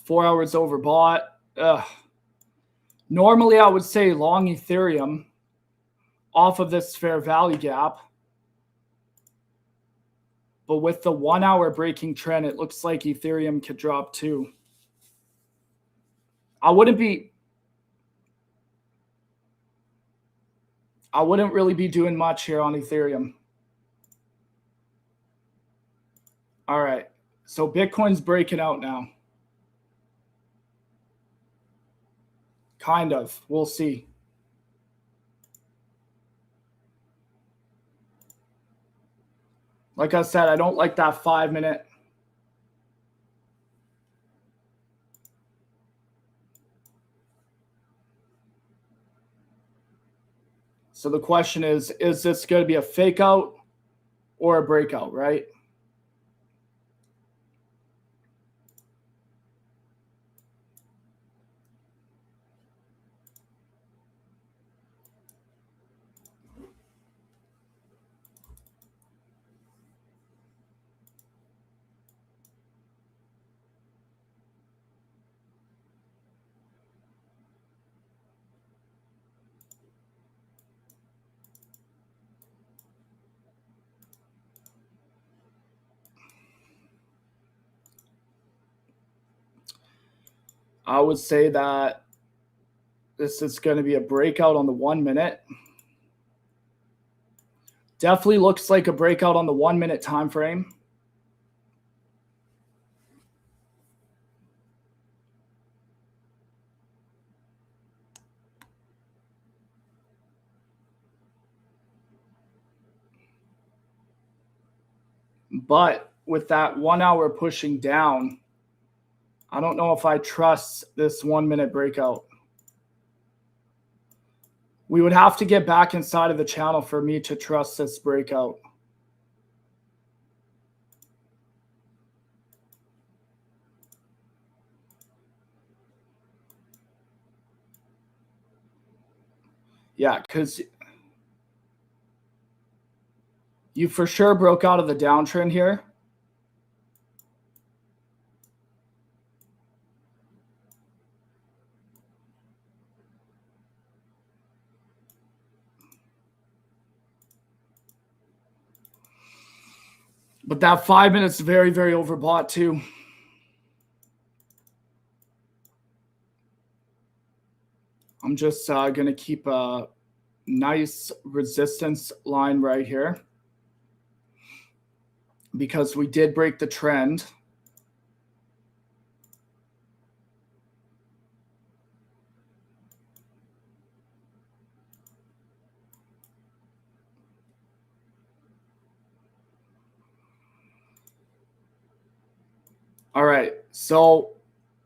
Four hours overbought. Ugh. Normally, I would say long Ethereum off of this fair value gap. But with the 1 hour breaking trend, it looks like Ethereum could drop too. I wouldn't really be doing much here on Ethereum. All right. So Bitcoin's breaking out now. Kind of. We'll see. Like I said, I don't like that 5-minute. So the question is this going to be a fake out or a breakout, right? I would say that this is going to be a breakout on the 1 minute. Definitely looks like a breakout on the 1 minute time frame. But with that 1 hour pushing down, I don't know if I trust this 1 minute breakout. We would have to get back inside of the channel for me to trust this breakout. Yeah, because you for sure broke out of the downtrend here. But that 5 minutes is very, very overbought too. I'm just going to keep a nice resistance line right here because we did break the trend. All right. So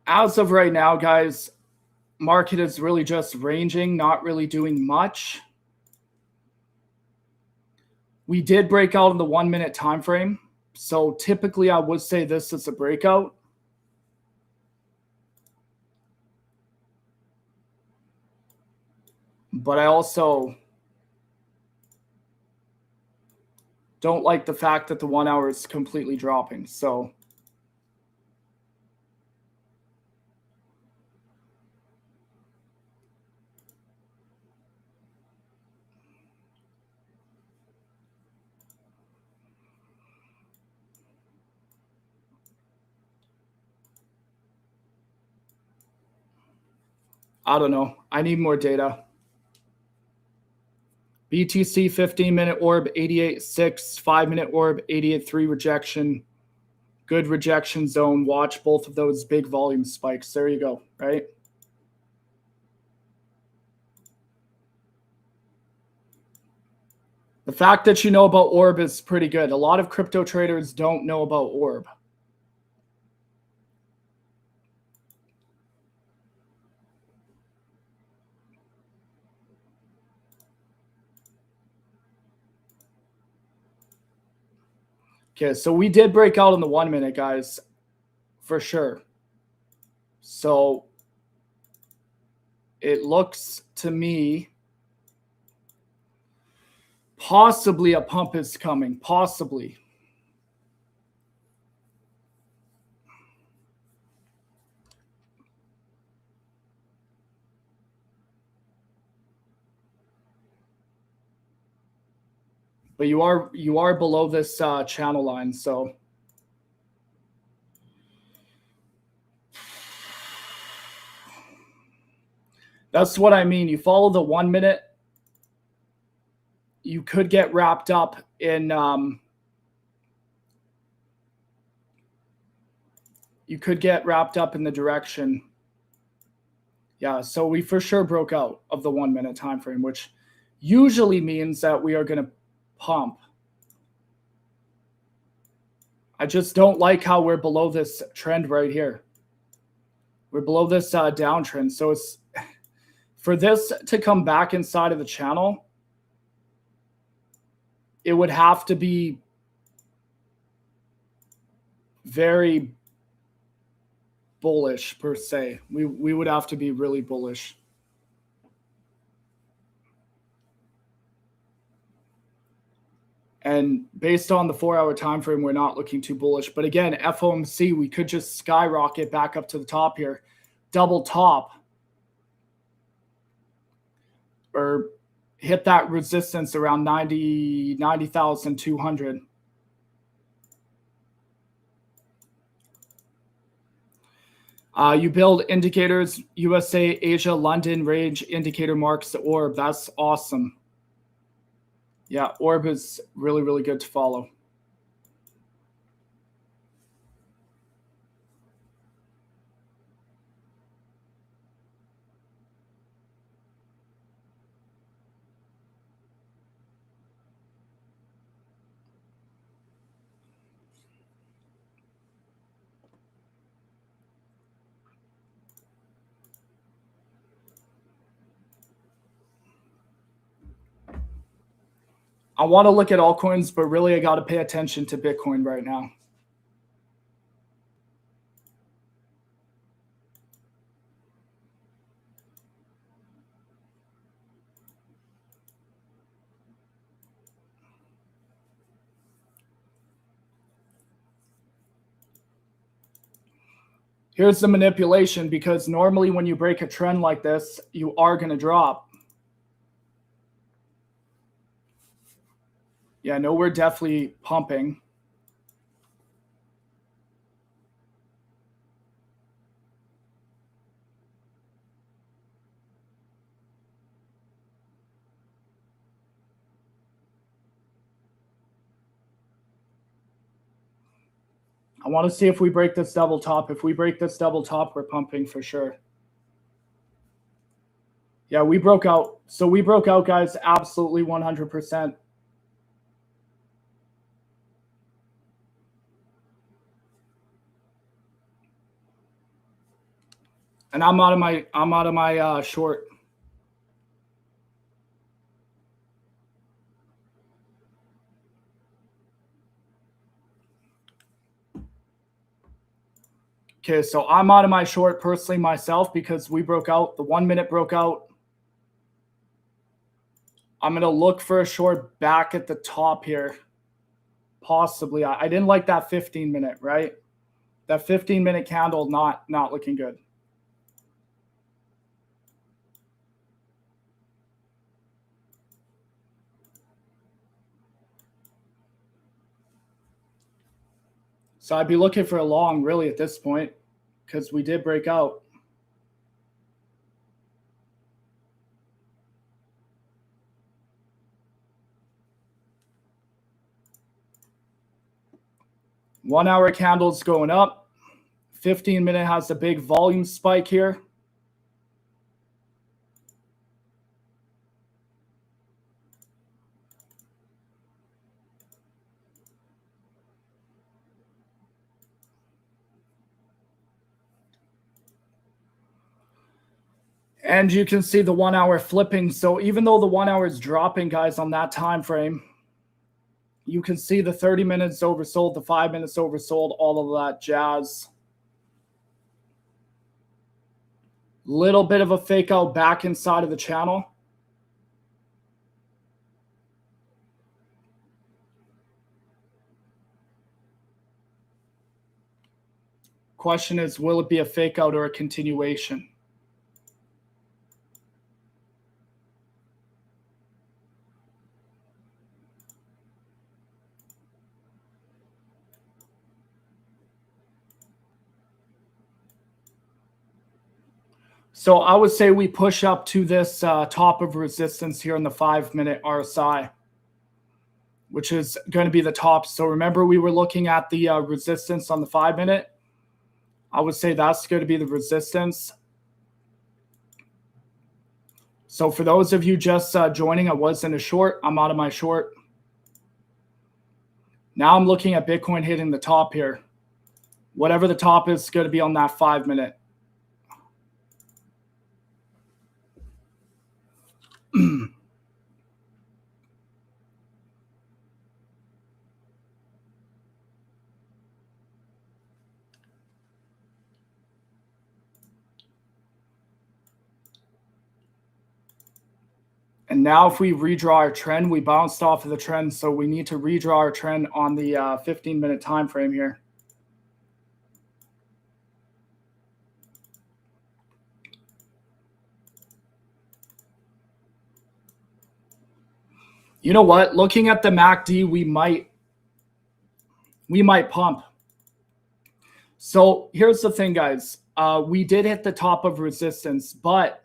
as of right now, guys, market is really just ranging, not really doing much. We did break out in the 1 minute time frame. So typically I would say this is a breakout. But I also don't like the fact that the 1 hour is completely dropping. So I don't know. I need more data. BTC 15-minute orb, 88.6, 5-minute orb, 88.3 rejection. Good rejection zone. Watch both of those big volume spikes. There you go, right? The fact that you know about orb is pretty good. A lot of crypto traders don't know about orb. Okay, so we did break out in the 1 minute, guys, for sure. So it looks to me possibly a pump is coming, possibly. But you are below this channel line, so that's what I mean. You follow the 1 minute, you could get wrapped up in the direction. Yeah, so we for sure broke out of the 1 minute time frame, which usually means that we are going to pump. I just don't like how we're below this trend right here. We're below this downtrend. So it's for this to come back inside of the channel, it would have to be very bullish per se. We would have to be really bullish. And based on the 4-hour time frame, we're not looking too bullish. But again, FOMC, we could just skyrocket back up to the top here, double top, or hit that resistance around 90,200. You build indicators, USA, Asia, London, range, indicator marks the orb. That's awesome. Yeah, orb is really, really good to follow. I want to look at altcoins, but really I got to pay attention to Bitcoin right now. Here's the manipulation, because normally when you break a trend like this, you are going to drop. Yeah, no, we're definitely pumping. I want to see if we break this double top. If we break this double top, we're pumping for sure. Yeah, we broke out. So we broke out, guys, absolutely 100%. And I'm out of my short. Okay, so I'm out of my short personally myself, because we broke out. The 1 minute broke out. I'm going to look for a short back at the top here. Possibly. I didn't like that 15 minute, right? That 15-minute candle, not looking good. So I'd be looking for a long really at this point, because we did break out. 1 hour candles going up. 15-minute has a big volume spike here. And you can see the 1 hour flipping. So even though the 1 hour is dropping, guys, on that time frame, you can see the 30 minutes oversold, the 5 minutes oversold, all of that jazz. Little bit of a fake out back inside of the channel. Question is, will it be a fake out or a continuation? So I would say we push up to this top of resistance here in the 5-minute RSI, which is going to be the top. So remember, we were looking at the resistance on the 5-minute. I would say that's going to be the resistance. So for those of you just joining, I was in a short. I'm out of my short. Now I'm looking at Bitcoin hitting the top here. Whatever the top is going to be on that 5-minute. And now if we redraw our trend, we bounced off of the trend. So we need to redraw our trend on the 15-minute time frame here. You know what? Looking at the MACD, we might pump. So here's the thing, guys. We did hit the top of resistance, but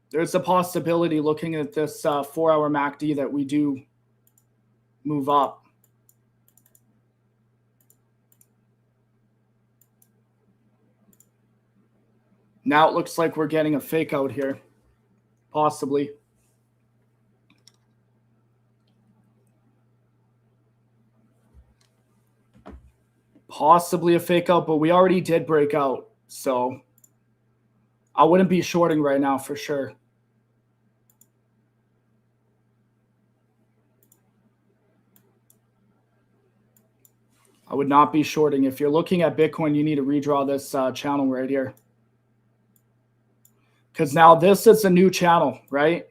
there's a possibility, looking at this 4-hour MACD, that we do move up. Now it looks like we're getting a fake out here, possibly. Possibly a fake out, but we already did break out. So I wouldn't be shorting right now for sure. I would not be shorting. If you're looking at Bitcoin, you need to redraw this channel right here. Because now this is a new channel, right?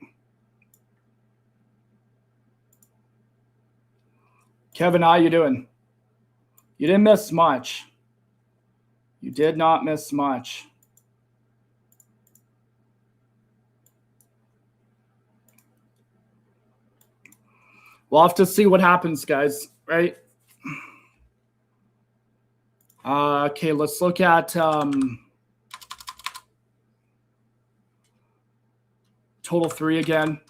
Kevin, how you doing? You didn't miss much. You did not miss much. We'll have to see what happens, guys, right? Okay, let's look at total 3 again.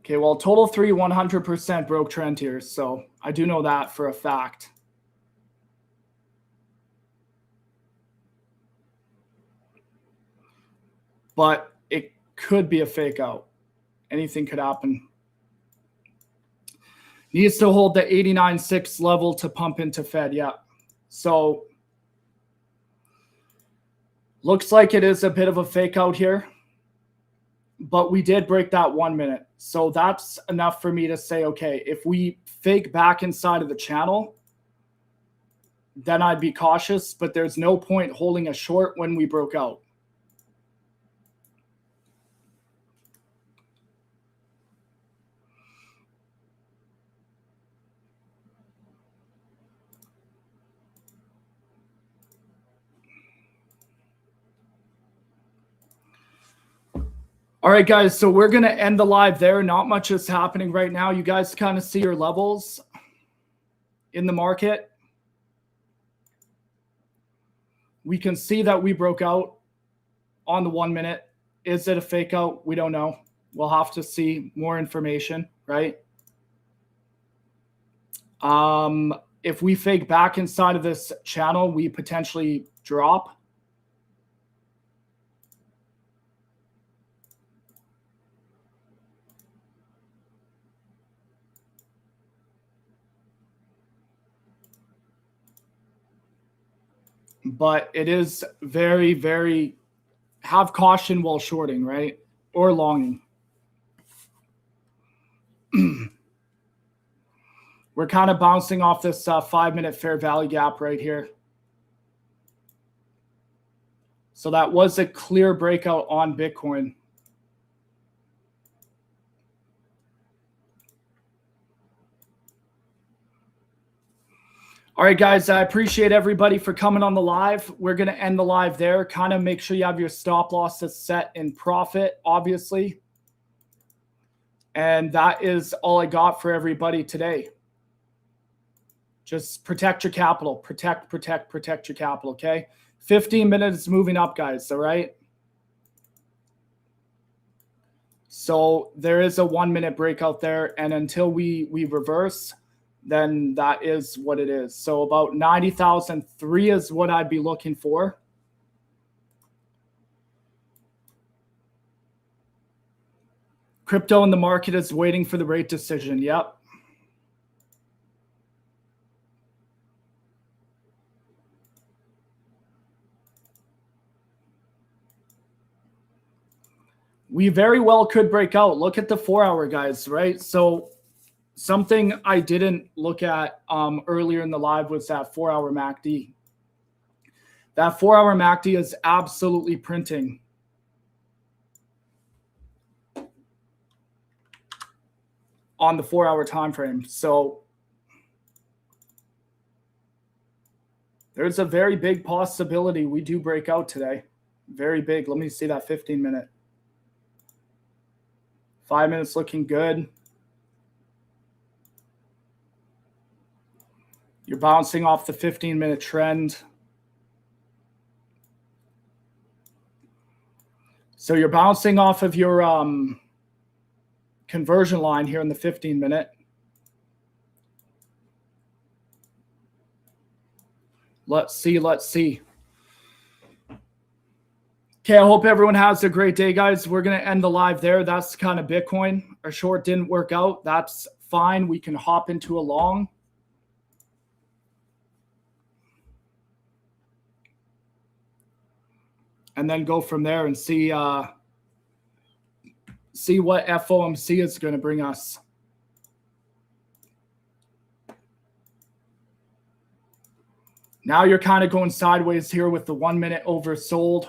Okay, well, total 3 100% broke trend here, so I do know that for a fact. But it could be a fake out. Anything could happen. Needs to hold the 89.6 level to pump into Fed, yeah. So looks like it is a bit of a fake out here. But we did break that 1 minute. So that's enough for me to say, okay, if we fake back inside of the channel, then I'd be cautious. But there's no point holding a short when we broke out. All right, guys, so we're going to end the live there. Not much is happening right now. You guys kind of see your levels. in the market. We can see that we broke out on the 1 minute. Is it a fake out? We don't know. We'll have to see more information, right? If we fake back inside of this channel, we potentially drop. But it is very, very, have caution while shorting, right? Or longing. We're kind of bouncing off this 5 minute fair value gap right here. So that was a clear breakout on Bitcoin. All right, guys, I appreciate everybody for coming on the live. We're going to end the live there. Kind of make sure you have your stop losses set in profit, obviously. And that is all I got for everybody today. Just protect your capital. Protect your capital, okay? 15 minutes moving up, guys, all right? So there is a 1 minute breakout there, and until we reverse, then that is what it is. So about 90,003 is what I'd be looking for. Crypto in the market is waiting for the rate decision. Yep. We very well could break out. Look at the 4 hour, guys, right? So something I didn't look at earlier in the live was that 4 hour MACD. That 4 hour MACD is absolutely printing. On the 4 hour time frame. So there's a very big possibility we do break out today. Very big. Let me see that 15 minute. 5 minutes looking good. You're bouncing off the 15 minute trend. So you're bouncing off of your conversion line here in the 15 minute. Let's see. Okay, I hope everyone has a great day, guys. We're going to end the live there. That's kind of Bitcoin. Our short didn't work out. That's fine. We can hop into a long. And then go from there and see what FOMC is going to bring us. Now you're kind of going sideways here with the 1 minute oversold.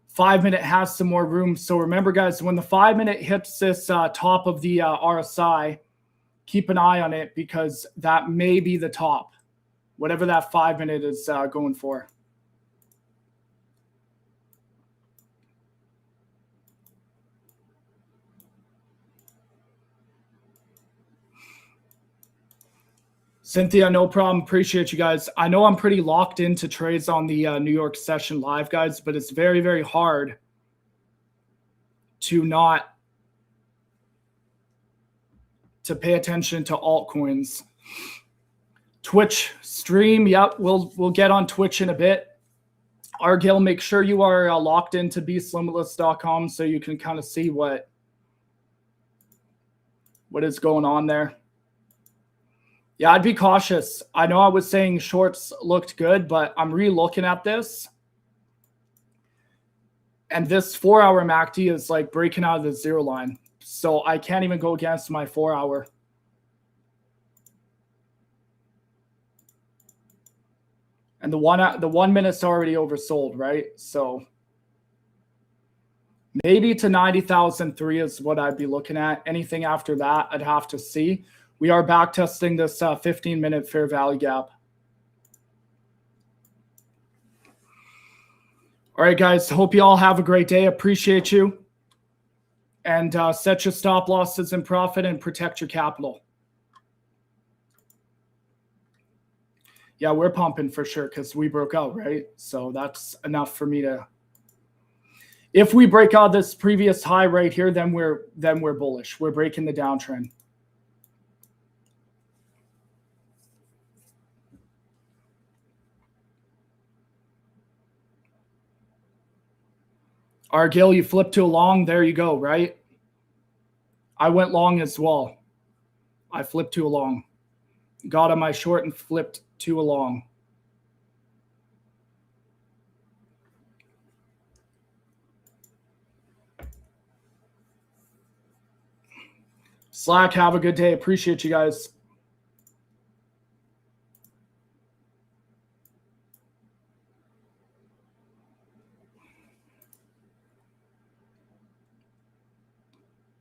5 minute has some more room. So remember, guys, when the 5 minute hits this top of the RSI, keep an eye on it because that may be the top, whatever that 5 minute is going for. Cynthia, no problem. Appreciate you guys. I know I'm pretty locked into trades on the New York session live, guys, but it's very, very hard to pay attention to altcoins. Twitch stream, yep, we'll get on Twitch in a bit. Argil, make sure you are locked into beastlimitless.com so you can kind of see what is going on there. Yeah, I'd be cautious. I know I was saying shorts looked good, but I'm re-looking at this. And this 4 hour MACD is like breaking out of the zero line. So I can't even go against my 4 hour. And the 1 minute's already oversold, right? So maybe to 90,003 is what I'd be looking at. Anything after that, I'd have to see. We are back testing this 15 minute fair value gap. All right, guys. Hope you all have a great day. Appreciate you. And set your stop losses in profit and protect your capital. Yeah, we're pumping for sure because we broke out, right? So that's enough for me to. If we break out this previous high right here, then we're bullish. We're breaking the downtrend. Argil, you flipped to a long. There you go, right? I went long as well. I flipped to a long. Got on my short and flipped to a long. Slack, have a good day. Appreciate you guys.